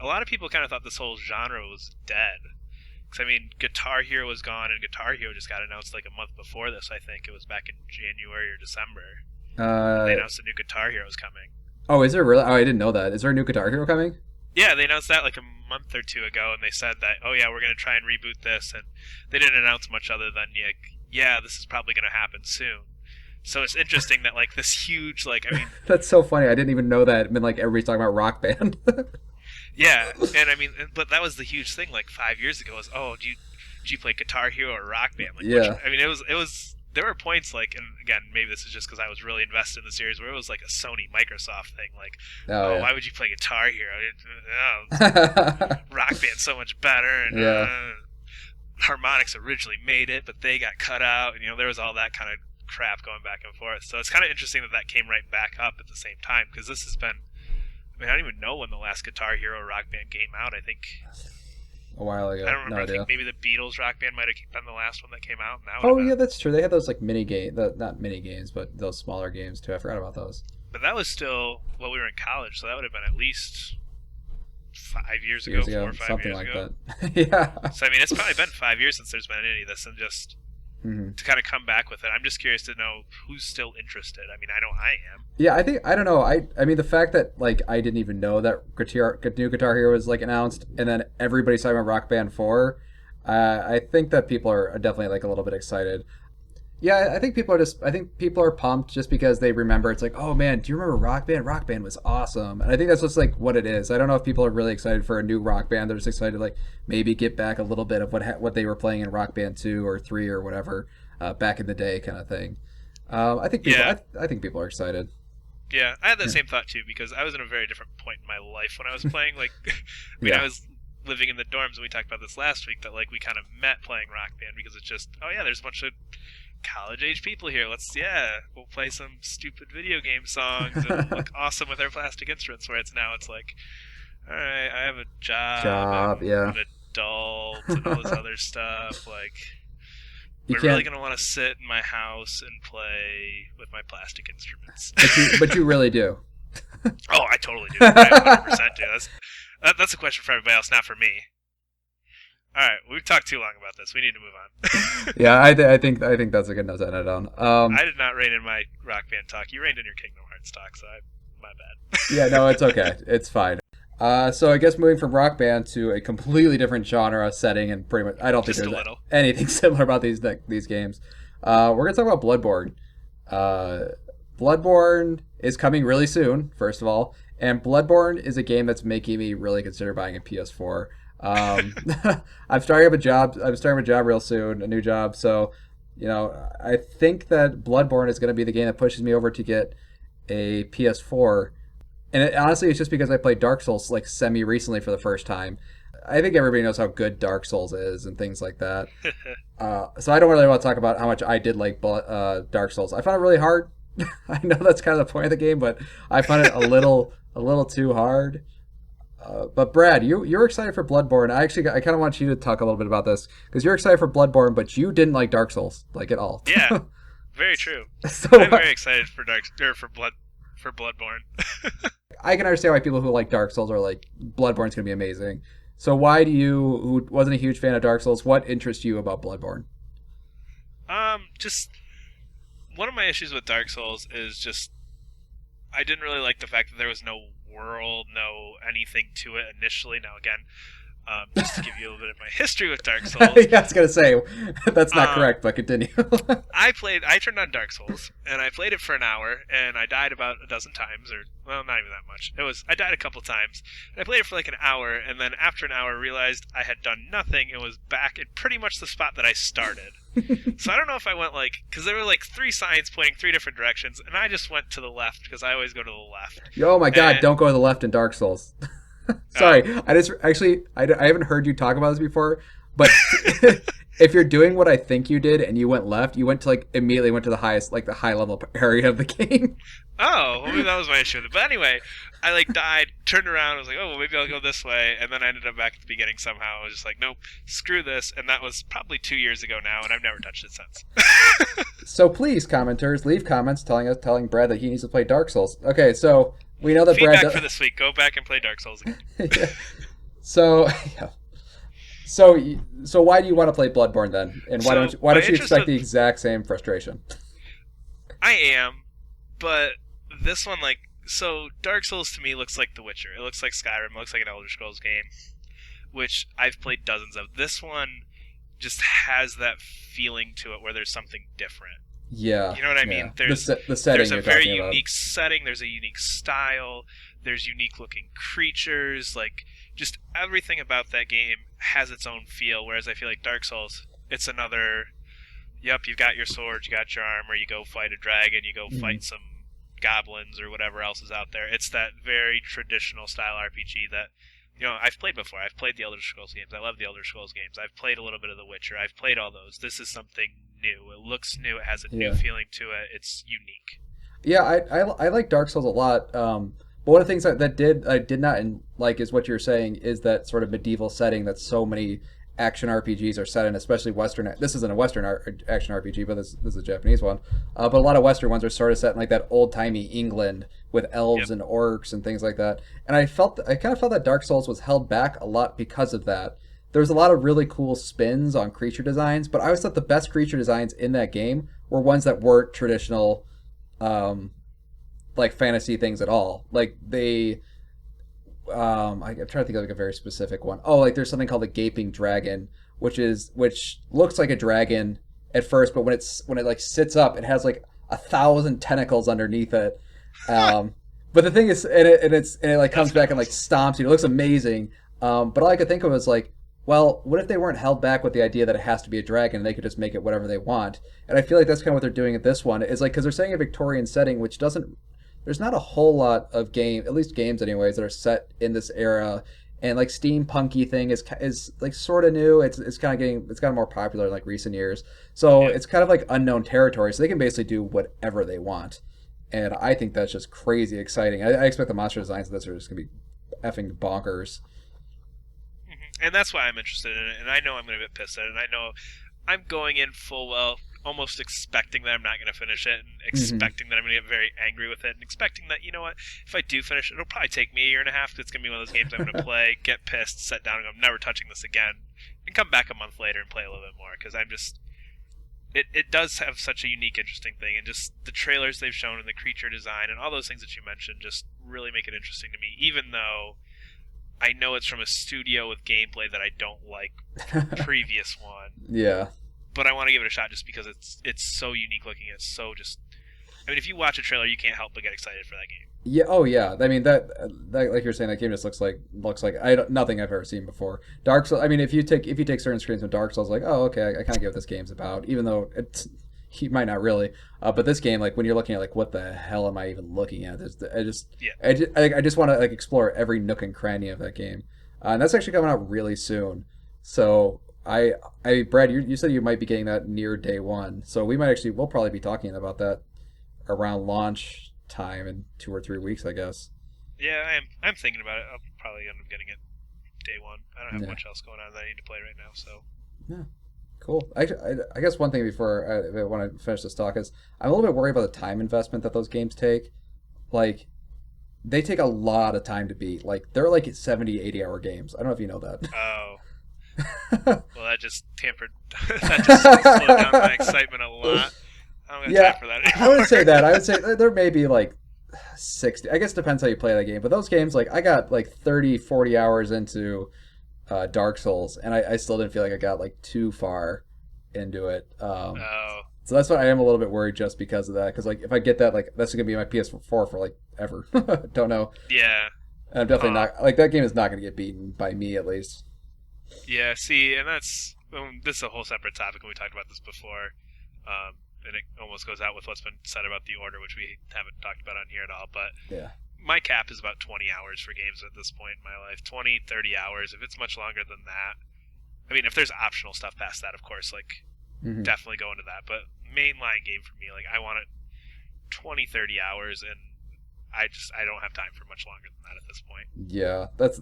A lot of people kind of thought this whole genre was dead. Because, Guitar Hero was gone, and Guitar Hero just got announced like a month before this, I think. It was back in January or December. They announced a new Guitar Hero was coming. Oh, is there really? Oh, I didn't know that. Is there a new Guitar Hero coming? Yeah, they announced that like a month or two ago, and they said that, oh yeah, we're going to try and reboot this, and they didn't announce much other than, this is probably going to happen soon. So it's interesting that like this huge, That's so funny. I didn't even know that. Everybody's talking about Rock Band. Yeah, and but that was the huge thing like 5 years ago was, oh, did you play Guitar Hero or Rock Band? It was there were points like, and again, maybe this is just because I was really invested in the series, where it was like a Sony Microsoft thing, like, why would you play Guitar Hero? Rock Band's so much better, and Harmonix originally made it, but they got cut out, and there was all that kind of crap going back and forth. So it's kind of interesting that came right back up at the same time, because this has been, I don't even know when the last Guitar Hero Rock Band came out. I think a while ago. I don't remember. I think maybe the Beatles Rock Band might have been the last one that came out. Yeah, that's true. They had those like mini game, not mini games, but those smaller games too. I forgot about those. But that was still we were in college, so that would have been at least 5 years ago, Years 4 ago, or 5 something years like ago. that. Yeah. So I mean, it's probably been 5 years since there's been any of this, and just to kind of come back with it, I'm just curious to know who's still interested. I mean, I know I am. Yeah, I don't know. I mean, the fact that like I didn't even know that new Guitar Hero was like announced, and then everybody's talking about Rock Band 4. I think that people are definitely like a little bit excited. Yeah, I think people are pumped just because they remember. It's like, oh man, do you remember Rock Band? Rock Band was awesome, and I think that's just like what it is. I don't know if people are really excited for a new Rock Band. They're just excited to like maybe get back a little bit of what they were playing in Rock Band 2 or 3 or whatever back in the day, kind of thing. I think people, I think people are excited. Yeah, I had that same thought too because I was in a very different point in my life when I was playing. Like, I was living in the dorms, and we talked about this last week that like we kind of met playing Rock Band because it's just, oh yeah, there's a bunch of college age people here. We'll play some stupid video game songs and look awesome with our plastic instruments. Where it's like, all right, I have a job, yeah, I'm an adult, and all this other stuff. Like, you we're really gonna want to sit in my house and play with my plastic instruments. But you really do. Oh, I totally do. I 100% do. That's a question for everybody else, not for me. All right, we've talked too long about this. We need to move on. Yeah, I think that's a good note to end it on. I did not rein in my Rock Band talk. You reined in your Kingdom Hearts talk, so my bad. Yeah, no, it's okay. It's fine. So I guess moving from Rock Band to a completely different genre setting, and pretty much I don't think there's anything similar about these games. We're gonna talk about Bloodborne. Bloodborne is coming really soon, first of all, and Bloodborne is a game that's making me really consider buying a PS4. I'm starting a job real soon, a new job. So, I think that Bloodborne is going to be the game that pushes me over to get a PS4. And honestly, it's just because I played Dark Souls like semi recently for the first time. I think everybody knows how good Dark Souls is and things like that. So I don't really want to talk about how much I did like Dark Souls. I found it really hard. I know that's kind of the point of the game, but I found it a little too hard. But Brad, you're excited for Bloodborne. I kind of want you to talk a little bit about this because you're excited for Bloodborne, but you didn't like Dark Souls like at all. Yeah, very true. So I'm very excited for Bloodborne. I can understand why people who like Dark Souls are like Bloodborne's gonna be amazing. So why do you, who wasn't a huge fan of Dark Souls, what interests you about Bloodborne? Just one of my issues with Dark Souls is just I didn't really like the fact that there was no world, no anything to it initially. Now again, just to give you a little bit of my history with Dark Souls. Yeah, I was gonna say that's not correct, but continue. I turned on Dark Souls and I played it for an hour and I died about a dozen times, or well, not even that much. I died a couple times. And I played it for like an hour, and then after an hour realized I had done nothing and was back at pretty much the spot that I started. So I don't know if I went because there were like 3 signs pointing 3 different directions, and I just went to the left because I always go to the left. Oh my god, don't go to the left in Dark Souls. Sorry, I haven't heard you talk about this before, but if you're doing what I think you did and you went left, you immediately went to the highest, the high level area of the game. Oh, well, maybe that was my issue with it. But anyway, I died, turned around, I was like, oh, well, maybe I'll go this way, and then I ended up back at the beginning somehow. I was just like, nope, screw this, and that was probably 2 years ago now, and I've never touched it since. So please, commenters, leave comments telling Brad that he needs to play Dark Souls. Okay, so we know that feedback Brad for this week. Go back and play Dark Souls again. Yeah. So, yeah. So why do you want to play Bloodborne then? And why don't you expect the exact same frustration? I am, but this one so Dark Souls to me looks like The Witcher. It looks like Skyrim. It looks like an Elder Scrolls game, which I've played dozens of. This one just has that feeling to it where there's something different. Yeah. You know what I mean? There's the setting. There's a very unique setting. There's a unique style. There's unique looking creatures. Just everything about that game has its own feel. Whereas I feel like Dark Souls, it's another. Yep, you've got your sword, you got your armor, you go fight a dragon, you go fight some goblins or whatever else is out there. It's that very traditional style RPG that I've played before. I've played the Elder Scrolls games. I love the Elder Scrolls games. I've played a little bit of The Witcher. I've played all those. This is something new. It looks new. It has a new feeling to it. It's unique. Yeah, I like Dark Souls a lot. But one of the things I did not like is what you're saying is that sort of medieval setting that so many action RPGs are set in, especially Western. This isn't a Western action RPG, but this is a Japanese one. But a lot of Western ones are sort of set in like that old timey England with elves and orcs and things like that. And I kind of felt that Dark Souls was held back a lot because of that. There's a lot of really cool spins on creature designs, but I always thought the best creature designs in that game were ones that weren't traditional, like fantasy things at all. Like I'm trying to think of like a very specific one. Oh, like there's something called the Gaping Dragon, which looks like a dragon at first, but when it like sits up, it has like 1,000 tentacles underneath it. But the thing is, and it like comes back and like stomps you. It looks amazing. But all I could think of was like, well, what if they weren't held back with the idea that it has to be a dragon and they could just make it whatever they want? And I feel like that's kind of what they're doing at this one. Is like, because they're saying a Victorian setting, which doesn't. There's not a whole lot of at least games anyways, that are set in this era. And like steampunky thing is like sort of new. It's gotten more popular in like recent years. So it's kind of like unknown territory. So they can basically do whatever they want. And I think that's just crazy exciting. I expect the monster designs of this are just going to be effing bonkers. And that's why I'm interested in it. And I know I'm going to get pissed at it. And I know I'm going in full well, almost expecting that I'm not going to finish it, and expecting that I'm going to get very angry with it, and expecting that, you know what, if I do finish it, it'll probably take me a year and a half, because it's going to be one of those games I'm going to play, get pissed, sit down, and go, I'm never touching this again, and come back a month later and play a little bit more, because I'm just... It does have such a unique, interesting thing, and just the trailers they've shown and the creature design and all those things that you mentioned just really make it interesting to me, even though I know it's from a studio with gameplay that I don't like the previous one. Yeah. But I want to give it a shot just because it's so unique looking. It's so just... I mean, if you watch a trailer, you can't help but get excited for that game. Yeah. Oh, yeah. I mean, that like you're saying, that game just looks like nothing I've ever seen before. Dark Souls. I mean, if you take certain screens from Dark Souls, like, oh, okay, I kind of get what this game's about, even though you might not really. But this game, like when you're looking at like, what the hell am I even looking at? I just want to like explore every nook and cranny of that game, and that's actually coming out really soon. So. Brad, you said you might be getting that near day one, so we'll probably be talking about that around launch time in 2 or 3 weeks, I guess. Yeah, I'm thinking about it. I'll probably end up getting it day one. I don't have much else going on that I need to play right now, so. Yeah, cool. I guess one thing before I want to finish this talk is I'm a little bit worried about the time investment that those games take. Like, they take a lot of time to beat. Like, they're like 70, 80-hour games. I don't know if you know that. Oh. Well, that just slowed down my excitement a lot. I don't got time for that anymore. I wouldn't say that. I would say there may be like 60. I guess it depends how you play that game. But those games, like I got like 30, 40 hours into Dark Souls, and I still didn't feel like I got like too far into it. So that's why I am a little bit worried just because of that. Because like if I get that, like that's gonna be my PS4 for like ever. Don't know. Yeah. And I'm definitely not like that game is not gonna get beaten by me at least. Yeah, see, and this is a whole separate topic, and we talked about this before, and it almost goes out with what's been said about the order, which we haven't talked about on here at all, but my cap is about 20 hours for games at this point in my life, 20, 30 hours. If it's much longer than that, I mean, if there's optional stuff past that, of course, like, definitely go into that, but mainline game for me, like, I want it 20, 30 hours, and I don't have time for much longer than that at this point. Yeah, that's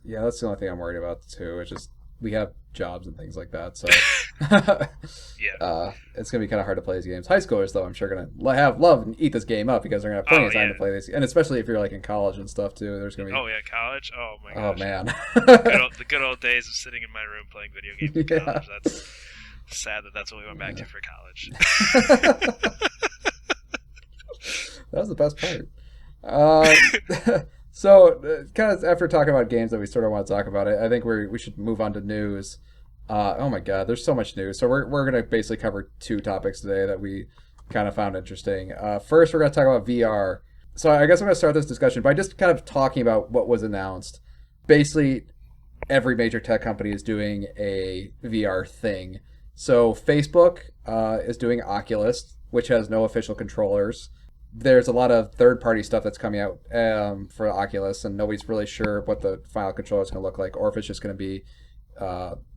the only thing I'm worried about too. It's just we have jobs and things like that, so it's gonna be kind of hard to play these games. High schoolers though, I'm sure gonna love and eat this game up because they're gonna have plenty of time to play these, and especially if you're like in college and stuff too. There's gonna be college. Oh my gosh. Oh man, the good old days of sitting in my room playing video games in college. That's sad that's what we went back to for college. That was the best part. So, kind of after talking about games that we sort of want to talk about, I think we should move on to news. Oh my God, there's so much news. So we're going to basically cover 2 topics today that we kind of found interesting. First, we're going to talk about VR. So I guess I'm going to start this discussion by just kind of talking about what was announced. Basically, every major tech company is doing a VR thing. So Facebook is doing Oculus, which has no official controllers. There's a lot of third-party stuff that's coming out for Oculus, and nobody's really sure what the final controller is going to look like, or if it's just going to be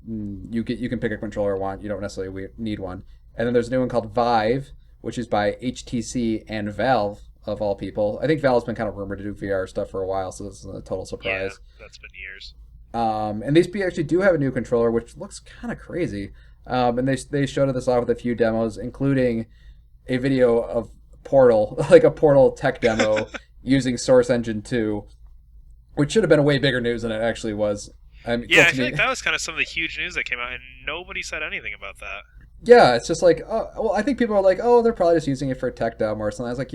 you can pick a controller you want. You don't necessarily need one. And then there's a new one called Vive, which is by HTC and Valve, of all people. I think Valve's been kind of rumored to do VR stuff for a while, so this isn't a total surprise. Yeah, that's been years. And these actually do have a new controller, which looks kind of crazy. And they showed this off with a few demos, including a video of Portal, like a Portal tech demo using Source Engine 2, which should have been a way bigger news than it actually was. I feel like that was kind of some of the huge news that came out, and nobody said anything about that. Yeah, it's just like, well, I think people are like, oh, they're probably just using it for a tech demo or something. I was like,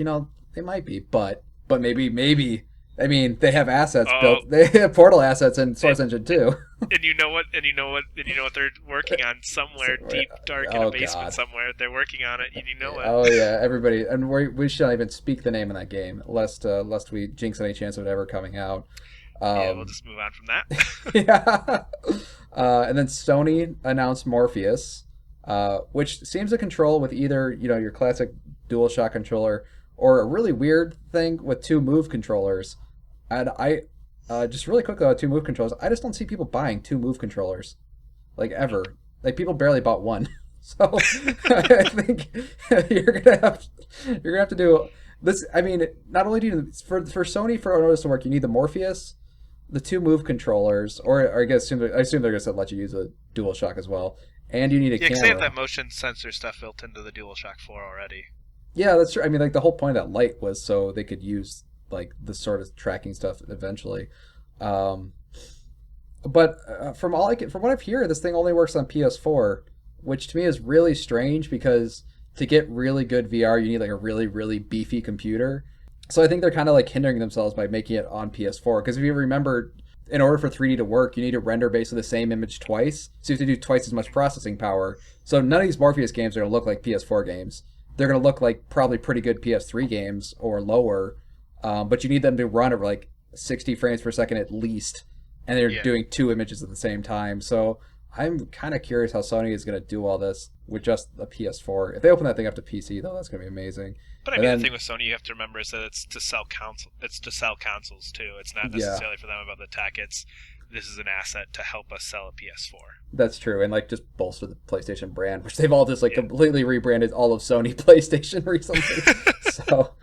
they might be, but maybe. I mean, they have assets built. They have Portal assets in Source Engine 2. And you know what they're working on somewhere deep, dark in a basement somewhere. They're working on it, and you know it. Oh yeah, everybody, and we shouldn't even speak the name of that game, lest we jinx any chance of it ever coming out. We'll just move on from that. Yeah. And then Sony announced Morpheus, which seems to control with either your classic DualShock controller or a really weird thing with two Move controllers. And I just really quickly about two Move controllers, I just don't see people buying two Move controllers, like ever. Like people barely bought one. So I think you're gonna have to do this. I mean, not only do you for Sony for this to work, you need the Morpheus, the two Move controllers, or I assume they're gonna let you use a DualShock as well, and you need a camera. Yeah, because they have that motion sensor stuff built into the DualShock 4 already. Yeah, that's true. I mean, like the whole point of that light was so they could use like the sort of tracking stuff eventually. But from what I've heard, this thing only works on PS4, which to me is really strange because to get really good VR, you need like a really, really beefy computer. So I think they're kind of like hindering themselves by making it on PS4. Because if you remember, in order for 3D to work, you need to render basically the same image twice. So you have to do twice as much processing power. So none of these Morpheus games are going to look like PS4 games. They're going to look like probably pretty good PS3 games or lower. But you need them to run at like 60 frames per second at least. And they're doing two images at the same time. So I'm kind of curious how Sony is going to do all this with just a PS4. If they open that thing up to PC, though, that's going to be amazing. But I mean, the thing with Sony you have to remember is that it's to sell consoles too. It's not necessarily for them about the tech. This is an asset to help us sell a PS4. That's true, and like just bolster the PlayStation brand, which they've all just like completely rebranded all of Sony PlayStation recently. So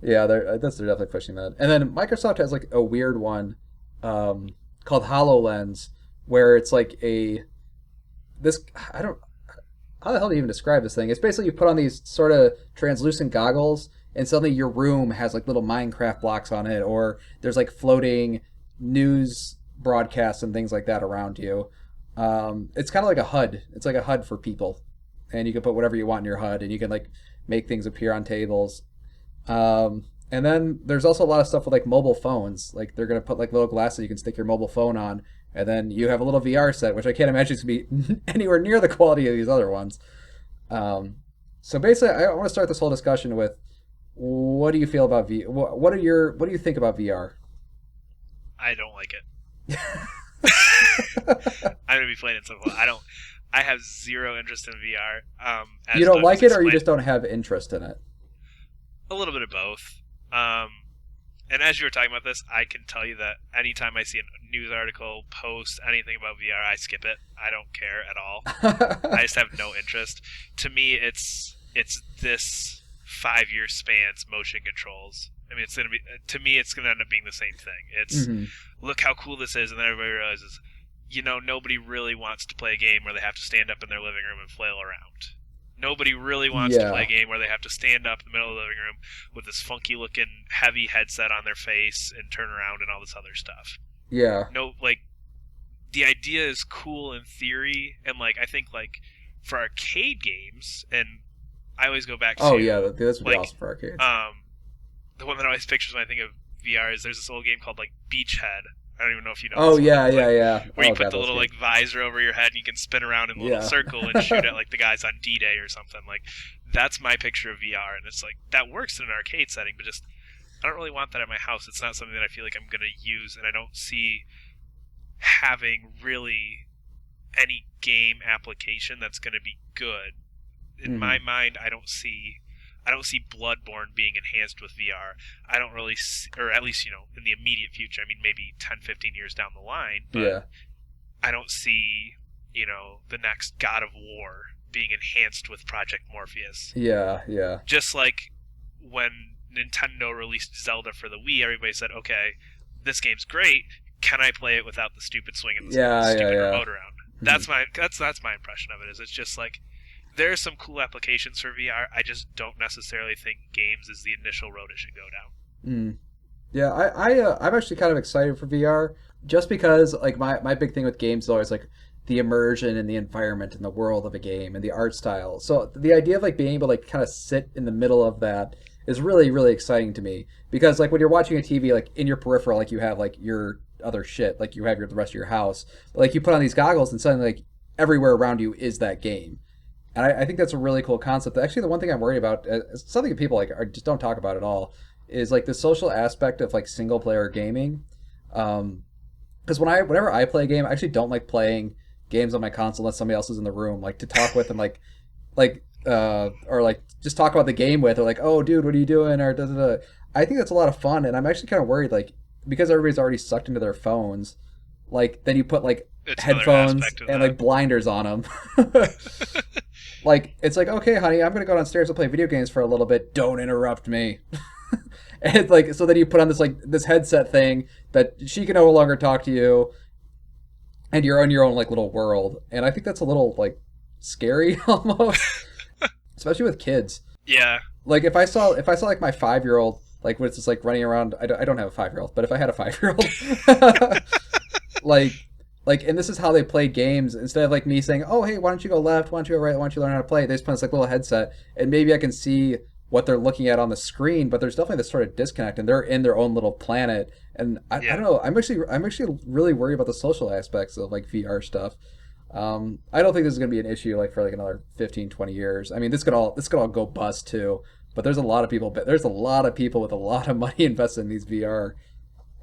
yeah, they're definitely pushing that. And then Microsoft has like a weird one called HoloLens, where it's like how the hell do you even describe this thing? It's basically you put on these sort of translucent goggles, and suddenly your room has like little Minecraft blocks on it, or there's like floating news broadcasts and things like that around you. It's kind of like a HUD. It's like a HUD for people, and you can put whatever you want in your HUD, and you can like make things appear on tables. And then there's also a lot of stuff with like mobile phones. Like they're gonna put like little glasses you can stick your mobile phone on, and then you have a little VR set, which I can't imagine is gonna be anywhere near the quality of these other ones. So basically, I want to start this whole discussion with, what do you feel about VR? What do you think about VR? I don't like it. I'm gonna be plain and simple. I have zero interest in VR. You don't like it, or you just don't have interest in it? A little bit of both. And as you were talking about this, I can tell you that anytime I see a news article, post, anything about VR, I skip it. I don't care at all. I just have no interest. To me, it's this 5-year spans motion controls. I mean, to me, it's gonna end up being the same thing. It's look how cool this is, and then everybody realizes, nobody really wants to play a game where they have to stand up in their living room and flail around. Nobody really wants to play a game where they have to stand up in the middle of the living room with this funky-looking heavy headset on their face and turn around and all this other stuff. Yeah. No, like, the idea is cool in theory, and, like, I think, like, for arcade games, and I always go back to... Oh, yeah, that's really awesome for arcades. The one that always pictures when I think of VR is there's this old game called, like, Beachhead. I don't even know if you know. Oh, yeah. Where you put the little like visor over your head and you can spin around in a little circle and shoot at like the guys on D-Day or something. Like, that's my picture of VR, and it's like that works in an arcade setting, but just I don't really want that at my house. It's not something that I feel like I'm gonna use, and I don't see having really any game application that's gonna be good. In my mind, I don't see Bloodborne being enhanced with VR. I don't really see, or at least, in the immediate future. I mean, maybe 10, 15 years down the line. But I don't see, the next God of War being enhanced with Project Morpheus. Yeah. Just like when Nintendo released Zelda for the Wii, everybody said, okay, this game's great. can I play it without the stupid swinging the Yeah, stupid yeah. remote around? That's my impression of it. Is it's just like there are some cool applications for VR. I just don't necessarily think games is the initial road it should go down. Yeah, I'm actually kind of excited for VR just because like my big thing with games is always like the immersion and the environment and the world of a game and the art style. So the idea of like being able to like kind of sit in the middle of that is really, really exciting to me because like when you're watching a TV, like in your peripheral, like you have like your other shit, like you have the rest of your house, but, like you put on these goggles and suddenly like everywhere around you is that game. And I think that's a really cool concept. Actually, the one thing I'm worried about, something that people like just don't talk about at all, is like the social aspect of like single player gaming. Because whenever I play a game, I actually don't like playing games on my console unless somebody else is in the room, like to talk with and or like just talk about the game with, or like, oh dude, what are you doing, or da da da. I think that's a lot of fun, and I'm actually kind of worried, like because everybody's already sucked into their phones, like then you put like It's headphones and like blinders on them. Like it's like, okay, honey, I'm gonna go downstairs and play video games for a little bit. Don't interrupt me. And like so then you put on this headset thing that she can no longer talk to you, and you're on your own like little world. And I think that's a little like scary almost, especially with kids. Yeah. Like if I saw like my 5-year-old like was just like running around. I don't have a 5-year-old, but if I had a 5-year-old, like, and this is how they play games. Instead of like me saying, "Oh, hey, why don't you go left? Why don't you go right? Why don't you learn how to play?" They just put this like little headset, and maybe I can see what they're looking at on the screen. But there's definitely this sort of disconnect, and they're in their own little planet. And I don't know. I'm actually really worried about the social aspects of like VR stuff. I don't think this is going to be an issue like for like another 15, 20 years. I mean, this could all go bust too. But there's a lot of people. There's a lot of people with a lot of money invested in these VR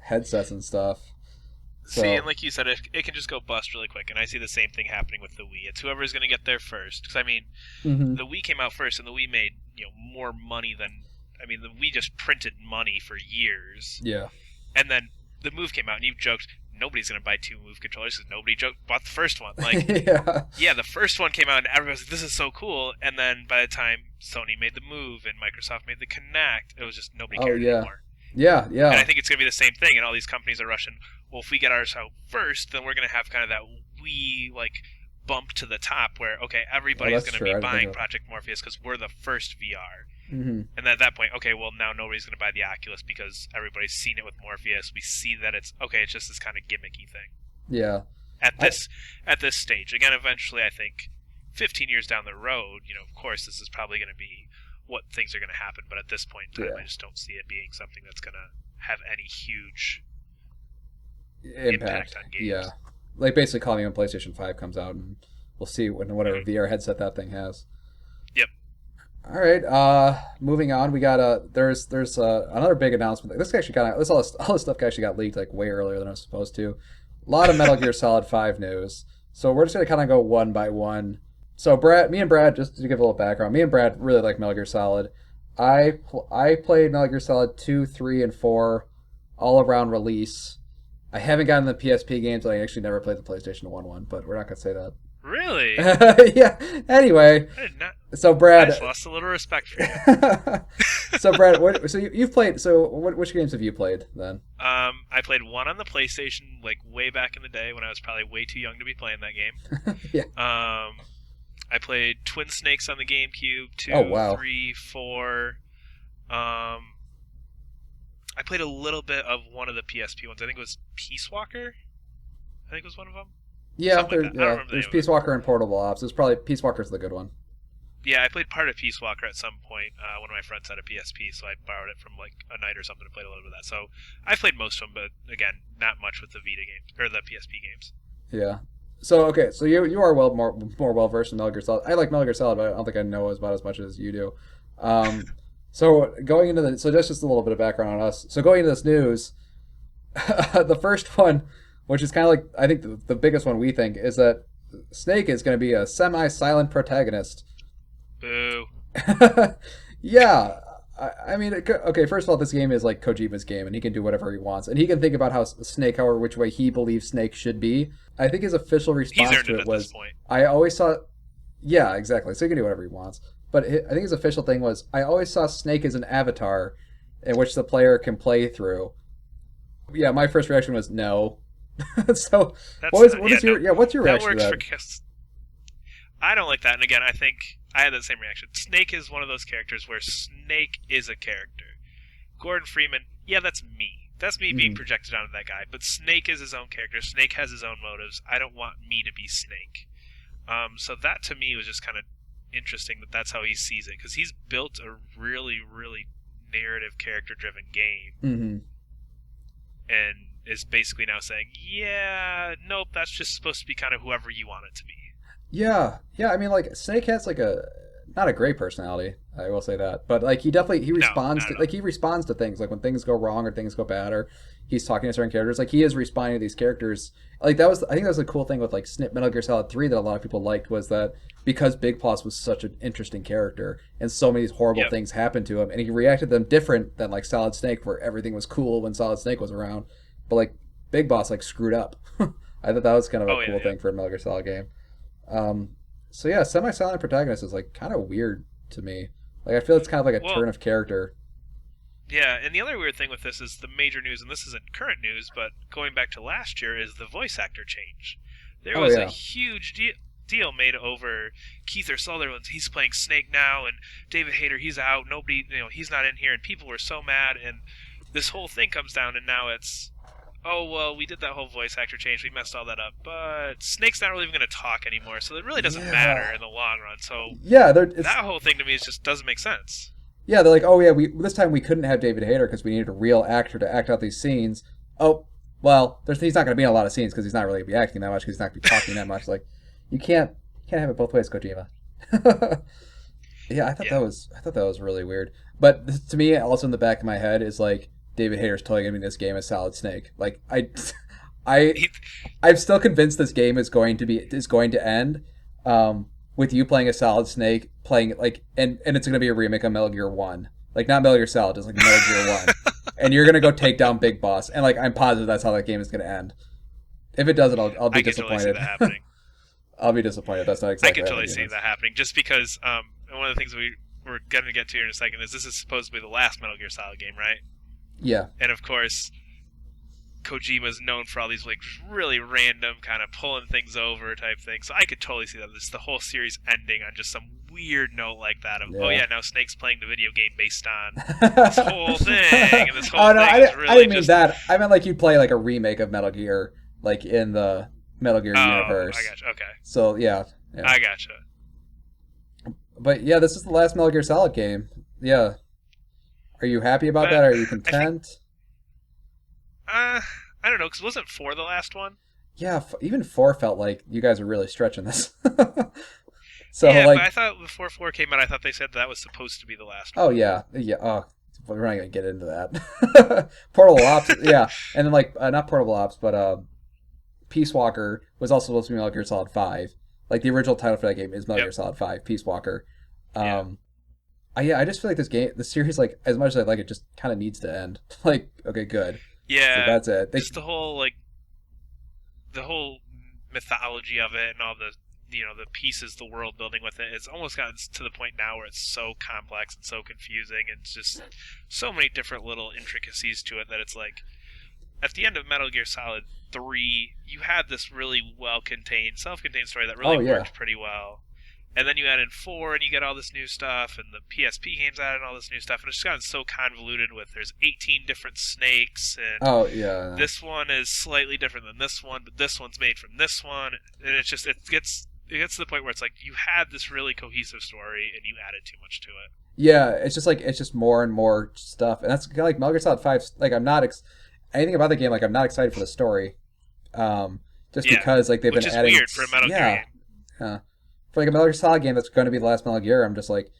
headsets and stuff. So, see, and like you said, it can just go bust really quick, and I see the same thing happening with the Wii. It's whoever's going to get there first. Because I mean, the Wii came out first, and the Wii made more money than the Wii just printed money for years. Yeah. And then the Move came out, and you joked nobody's going to buy 2 Move controllers because nobody bought the first one. Like, yeah, the first one came out, and everyone was like, "This is so cool." And then by the time Sony made the Move and Microsoft made the Kinect, it was just nobody cared anymore. Yeah. And I think it's going to be the same thing, and all these companies are rushing. Well, if we get ours out first, then we're going to have kind of that Wii like bump to the top where, okay, everybody's going to be buying Project Morpheus because we're the first VR. And then at that point, okay, well, now nobody's going to buy the Oculus because everybody's seen it with Morpheus. We see that it's just this kind of gimmicky thing. Yeah. At this stage. Again, eventually, I think 15 years down the road, of course, this is probably going to be what things are going to happen. But at this point in time, I just don't see it being something that's going to have any huge impact on games. Yeah. Like basically calling when PlayStation 5 comes out, and we'll see whatever VR headset that thing has. Yep. All right. Moving on, we got there's another big announcement. This actually all this stuff actually got leaked like way earlier than it was supposed to. A lot of Metal Gear Solid 5 news. So we're just gonna kind of go one by one. So me and Brad, just to give a little background, me and Brad really like Metal Gear Solid. I played Metal Gear Solid 2, 3, and 4 all around release. I haven't gotten the PSP games. I actually never played the PlayStation 1, but we're not gonna say that. Really? Yeah. Anyway, so Brad, I just lost a little respect for you. So Brad, you've played. So which games have you played then? I played one on the PlayStation, like way back in the day when I was probably way too young to be playing that game. Yeah. I played Twin Snakes on the GameCube, 2, 3, 4. I played a little bit of one of the PSP ones. I think it was Peace Walker. I think it was one of them. Yeah, there's Peace Walker and Portable Ops. It's probably Peace Walker's the good one. Yeah, I played part of Peace Walker at some point. One of my friends had a PSP, so I borrowed it from like a night or something and played a little bit of that. So I played most of them, but again, not much with the Vita games or the PSP games. Yeah. So okay, so you are more well versed in Metal Gear Solid. I like Metal Gear Solid, but I don't think I know about as much as you do. So going into just a little bit of background on us. So going into this news, the first one, which is kind of like I think the biggest one we think, is that Snake is going to be a semi-silent protagonist. Boo. Yeah. I mean, okay, first of all, this game is like Kojima's game, and he can do whatever he wants. And he can think about which way he believes Snake should be. I think his official response to it was, I always saw... Yeah, exactly. So he can do whatever he wants. But I think his official thing was, I always saw Snake as an avatar in which the player can play through. Yeah, my first reaction was no. So That's what is no, your what's your that reaction to works that? for I don't like that. And again, I think I had that same reaction. Snake is one of those characters where Snake is a character. Gordon Freeman, yeah, that's me. That's me being projected onto that guy. But Snake is his own character. Snake has his own motives. I don't want me to be Snake. So that to me was just kind of interesting that that's how he sees it, because he's built a really, really narrative, character-driven game, and is basically now saying, yeah, nope, that's just supposed to be kind of whoever you want it to be. Yeah, yeah. I mean, like Snake has like a not a great personality. I will say that, but like he responds to he responds to things like when things go wrong or things go bad or he's talking to certain characters. Like he is responding to these characters. Like I think that was a cool thing with like Metal Gear Solid 3 that a lot of people liked, was that because Big Boss was such an interesting character and so many horrible things happened to him, and he reacted to them different than like Solid Snake, where everything was cool when Solid Snake was around, but like Big Boss like screwed up. I thought that was kind of a cool thing for a Metal Gear Solid game. So yeah, semi-silent protagonist is like kind of weird to me. Like I feel it's kind of like a turn of character. Yeah, and the other weird thing with this is the major news, and this isn't current news, but going back to last year, is the voice actor change. There was a huge deal made over Keith Sutherland. He's playing Snake now, and David Hayter, he's out. Nobody, he's not in here, and people were so mad. And this whole thing comes down, and now it's, oh, well, we did that whole voice actor change. We messed all that up. But Snake's not really even going to talk anymore, so it really doesn't matter in the long run. So that whole thing to me just doesn't make sense. Yeah, they're like, oh yeah, this time we couldn't have David Hayter because we needed a real actor to act out these scenes. Oh, well, he's not going to be in a lot of scenes because he's not really going to be acting that much, because he's not going to be talking that much. Like, you can't have it both ways, Kojima. Yeah, I thought that was really weird. But to me, also in the back of my head is like, David Hayter's totally going to be in this game as Solid Snake. Like I'm still convinced this game is going to end with you playing a Solid Snake, playing like, and it's going to be a remake of Metal Gear 1. Like not Metal Gear Solid, just like Metal Gear 1. And you're going to go take down Big Boss. And like I'm positive that's how that game is going to end. If it doesn't, I'll be disappointed. Totally see that happening. I'll be disappointed. That's not exactly. I can totally see that happening, just because one of the things we're going to get to here in a second is this is supposed to be the last Metal Gear Solid game, right? Yeah. And of course, Kojima's known for all these like really random kind of pulling things over type things. So I could totally see that the whole series ending on just some weird note like that of, oh yeah, now Snake's playing the video game based on this whole thing, and this whole thing is really I didn't mean that. I meant like you play like a remake of Metal Gear, like in the Metal Gear universe. I gotcha. Okay. So yeah. I gotcha. But yeah, this is the last Metal Gear Solid game. Yeah. Are you happy about that? Are you content? I don't know, because wasn't 4 the last one? Yeah, even 4 felt like you guys are really stretching this. So yeah, like, but I thought before 4 came out, I thought they said that was supposed to be the last one. Oh yeah. Oh, we're not gonna get into that. Portable Ops, yeah, and then like not Portable Ops, but Peace Walker was also supposed to be Metal Gear Solid 5. Like the original title for that game is Metal Gear Solid 5, Peace Walker. I just feel like the series, like as much as I like it, just kind of needs to end. Like, okay, good. Yeah, so that's it. Just the whole mythology of it and all the the pieces, the world building with it. It's almost gotten to the point now where it's so complex and so confusing, and it's just so many different little intricacies to it that it's like, at the end of Metal Gear Solid 3, you had this really well-contained, self-contained story that really worked pretty well. And then you add in 4, and you get all this new stuff, and the PSP games added all this new stuff, and it's gotten so convoluted with there's 18 different Snakes, and this one is slightly different than this one, but this one's made from this one, and it gets to the point where it's like you had this really cohesive story, and you added too much to it. Yeah, it's just more and more stuff, and that's kind of like Metal Gear Solid 5. Like I'm not anything about the game. Like I'm not excited for the story, because like they've been adding. Which is weird for a Metal Gear game. Yeah. For like a Metal Gear Solid game that's going to be the last Metal Gear, I'm just like,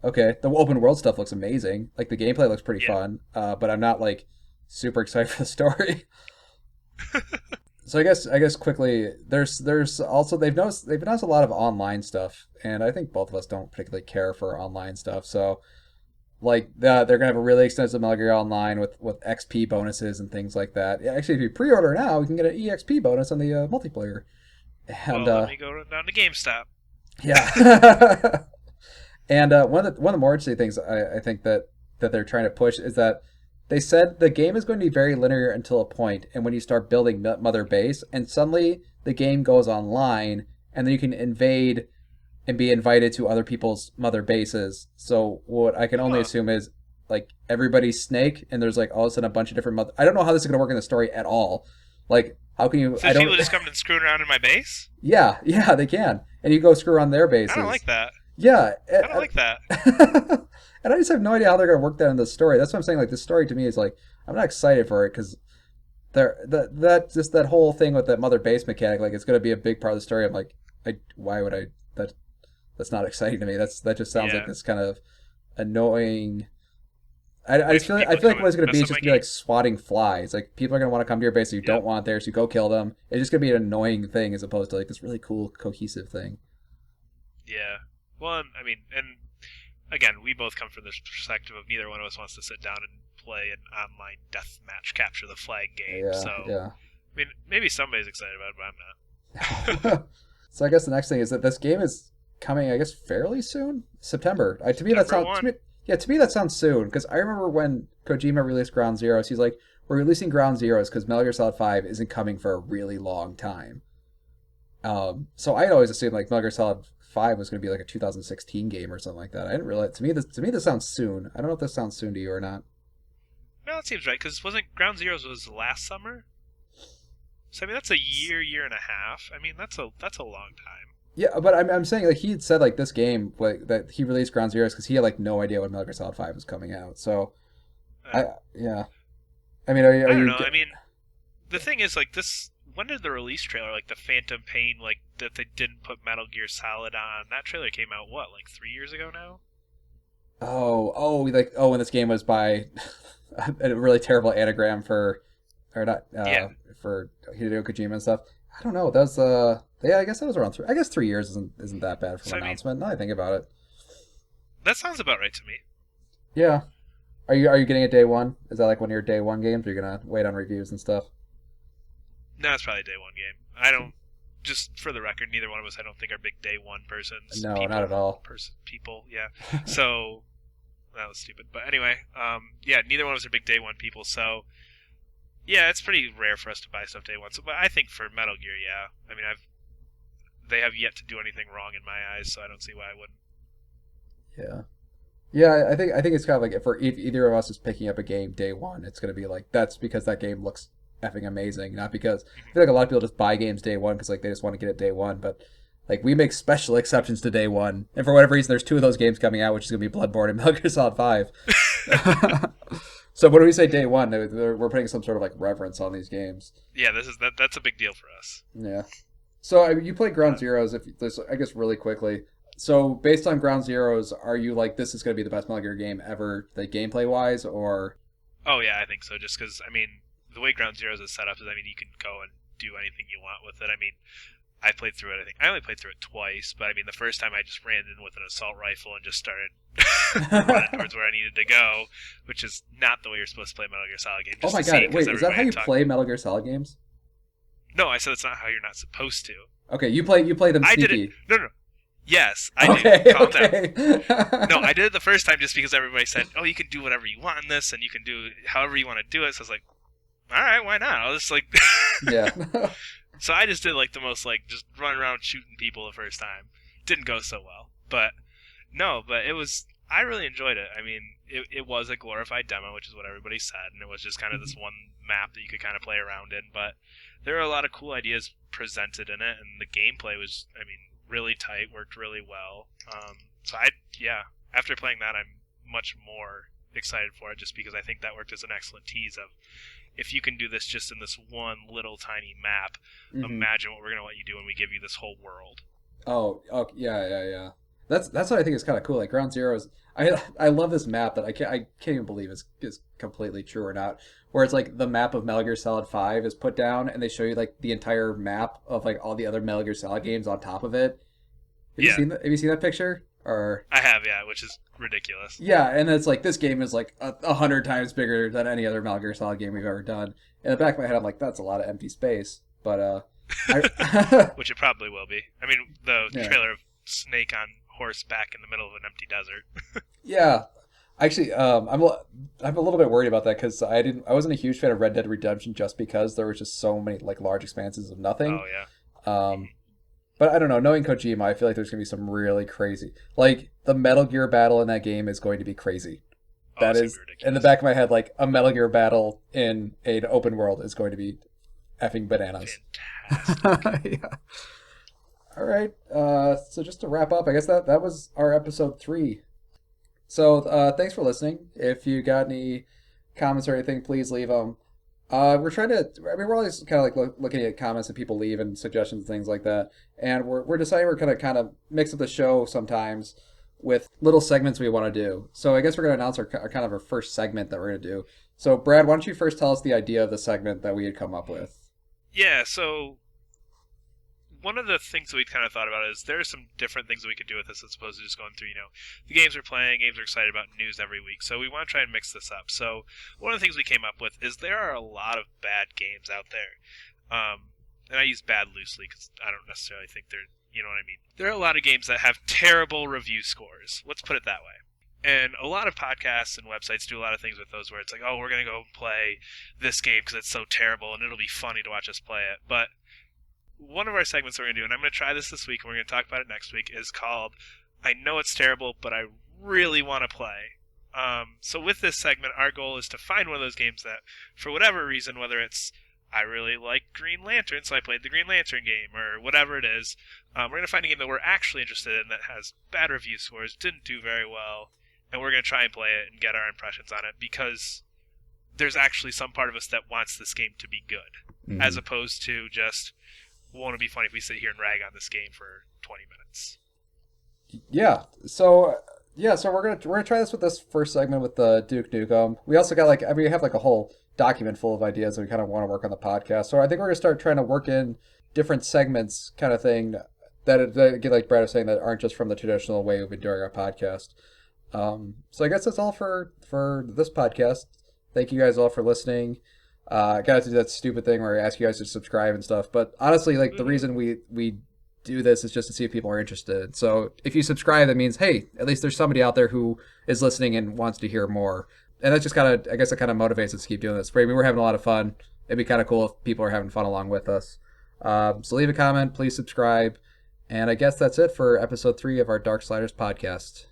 okay, the open world stuff looks amazing. Like the gameplay looks pretty fun, but I'm not like super excited for the story. So I guess quickly, there's also they've announced a lot of online stuff, and I think both of us don't particularly care for online stuff. So like they're gonna have a really extensive Metal Gear Online with XP bonuses and things like that. Yeah, actually, if you pre-order now, you can get an EXP bonus on the multiplayer. And let me go down to GameStop. Yeah. And one of the more interesting things I think that they're trying to push is that They said the game is going to be very linear until a point, and when you start building Mother Base, and suddenly the game goes online, and then you can invade and be invited to other people's Mother Bases. So what I can only assume is like everybody's Snake, and there's like all of a sudden a bunch of different I don't know how this is going to work in the story at all. Like, how can you? So people just come and screwing around in my base? Yeah, they can, and you go screw on their bases. I don't like that. Yeah, I don't like that. And I just have no idea how they're going to work that in the story. That's what I'm saying. Like, the story to me is like, I'm not excited for it because that whole thing with that Mother Base mechanic, like, it's going to be a big part of the story. I'm like, why would I? That's not exciting to me. That just sounds like this kind of annoying. I just feel like what it's going to be is just going to be like swatting flies. Like, people are going to want to come to your base that you don't want there, so you go kill them. It's just going to be an annoying thing as opposed to like this really cool cohesive thing. Yeah. Well, I mean, and again, we both come from this perspective of neither one of us wants to sit down and play an online deathmatch capture the flag game. I mean, maybe somebody's excited about it, but I'm not. So I guess the next thing is that this game is coming, I guess, fairly soon. September. To me, that sounds soon, because I remember when Kojima released Ground Zeroes, he's like, we're releasing Ground Zeroes because Metal Gear Solid 5 isn't coming for a really long time. So I'd always assumed like Metal Gear Solid 5 was going to be like a 2016 game or something like that. I didn't realize. To me, this sounds soon. I don't know if this sounds soon to you or not. No, that seems right, because wasn't Ground Zeroes was last summer? So I mean, that's a year and a half. I mean, that's a long time. Yeah, but I'm saying like he had said like this game like that he released Ground Zeroes because he had like no idea when Metal Gear Solid 5 was coming out. So, I mean, I don't know. I mean, the thing is like this. When did the release trailer, like the Phantom Pain, like that they didn't put Metal Gear Solid on? That trailer came out what, like 3 years ago now? And this game was by a really terrible anagram for Hideo Kojima and stuff. I don't know. That was I guess that was around 3. I guess 3 years isn't that bad for an announcement. Now I think about it. That sounds about right to me. Yeah. Are you getting it day one? Is that like one of your day one games? Or are you gonna wait on reviews and stuff? No, it's probably a day one game. I don't. Just for the record, neither one of us, I don't think, are big day one persons. No, not at all. People, yeah. So that was stupid. But anyway, neither one of us are big day one people. So yeah, it's pretty rare for us to buy stuff day one. So, but I think for Metal Gear, yeah. I mean, they have yet to do anything wrong in my eyes, so I don't see why I wouldn't. Yeah, I think it's kind of like if either of us is picking up a game day one, it's going to be like that's because that game looks effing amazing, not because I feel like a lot of people just buy games day one because like they just want to get it day one, but like we make special exceptions to day one, and for whatever reason there's 2 of those games coming out, which is going to be Bloodborne and Metal Gear Solid 5. So when we say day one, we're putting some sort of like reverence on these games. Yeah, that's a big deal for us. Yeah. So you played Ground Zeroes, I guess really quickly. So based on Ground Zeroes, are you like this is going to be the best Metal Gear game ever, like gameplay wise, or? Oh yeah, I think so. Just because I mean, the way Ground Zeroes is set up is, I mean, you can go and do anything you want with it. I mean, I played through it. I only played through it twice, but I mean, the first time I just ran in with an assault rifle and just started running towards where I needed to go, which is not the way you're supposed to play a Metal Gear Solid game. Oh my god! Wait, is that how you play Metal Gear Solid games? No, I said it's not how you're not supposed to. Okay, you play them sneaky. I did it. No. Yes, I do. Calm down. No, I did it the first time just because everybody said, "Oh, you can do whatever you want in this, and you can do however you want to do it." So I was like, "All right, why not?" I'll just like, yeah. So I just did like the most like just run around shooting people the first time. Didn't go so well, but it was. I really enjoyed it. I mean, it was a glorified demo, which is what everybody said, and it was just kind of this one map that you could kind of play around in. But there are a lot of cool ideas presented in it, and the gameplay was, I mean, really tight, worked really well. So after playing that, I'm much more excited for it, just because I think that worked as an excellent tease of, if you can do this just in this one little tiny map, imagine what we're going to let you do when we give you this whole world. Oh yeah. That's what I think is kind of cool. Like Ground Zeroes, I love this map that I can't even believe is completely true or not. Where it's like the map of Metal Gear Solid 5 is put down, and they show you like the entire map of like all the other Metal Gear Solid games on top of it. Have you seen that picture? Or I have, yeah, which is ridiculous. Yeah, and it's like this game is like 100 times bigger than any other Metal Gear Solid game we've ever done. In the back of my head, I'm like, that's a lot of empty space. But which it probably will be. I mean, the trailer of Snake on horseback in the middle of an empty desert. Yeah. Actually, I'm a little bit worried about that because I wasn't a huge fan of Red Dead Redemption just because there was just so many like large expanses of nothing. Oh yeah. Um, but I don't know. Knowing Kojima, I feel like there's gonna be some really crazy. Like the Metal Gear battle in that game is going to be crazy. Oh, That it's gonna be is in the ridiculous. back of my head. Like a Metal Gear battle in an open world is going to be effing bananas. Fantastic. Yeah. All right. So just to wrap up, I guess that was our episode 3. So thanks for listening. If you got any comments or anything, please leave them. We're trying to. I mean, we're always kind of like looking at comments that people leave and suggestions and things like that. And we're deciding we're gonna kind of mix up the show sometimes with little segments we want to do. So I guess we're gonna announce our kind of our first segment that we're gonna do. So Brad, why don't you first tell us the idea of the segment that we had come up with? Yeah. So one of the things that we kind of thought about is there are some different things that we could do with this as opposed to just going through, the games we're playing, games we're excited about, news every week. So we want to try and mix this up. So one of the things we came up with is there are a lot of bad games out there. And I use bad loosely because I don't necessarily think they're, you know what I mean. There are a lot of games that have terrible review scores. Let's put it that way. And a lot of podcasts and websites do a lot of things with those where it's like, oh, we're going to go play this game because it's so terrible and it'll be funny to watch us play it. But one of our segments we're going to do, and I'm going to try this week and we're going to talk about it next week, is called I Know It's Terrible, but I Really Want to Play. So with this segment, our goal is to find one of those games that, for whatever reason, whether it's I really like Green Lantern, so I played the Green Lantern game, or whatever it is, we're going to find a game that we're actually interested in that has bad review scores, didn't do very well, and we're going to try and play it and get our impressions on it because there's actually some part of us that wants this game to be good, as opposed to just, won't it be funny if we sit here and rag on this game for 20 minutes? So we're gonna try this with this first segment with the Duke Nukem. We also got we have like a whole document full of ideas that we kind of want to work on the podcast. So I think we're gonna start trying to work in different segments, kind of thing that again, like Brad was saying, that aren't just from the traditional way we've been doing our podcast. So I guess that's all for this podcast. Thank you guys all for listening. I gotta do that stupid thing where I ask you guys to subscribe and stuff. But honestly, like the reason we do this is just to see if people are interested. So if you subscribe, that means, hey, at least there's somebody out there who is listening and wants to hear more. And that's just kind of, I guess it kind of motivates us to keep doing this. I mean, we're having a lot of fun. It'd be kind of cool if people are having fun along with us. So leave a comment, please subscribe. And I guess that's it for episode 3 of our Darksliders podcast.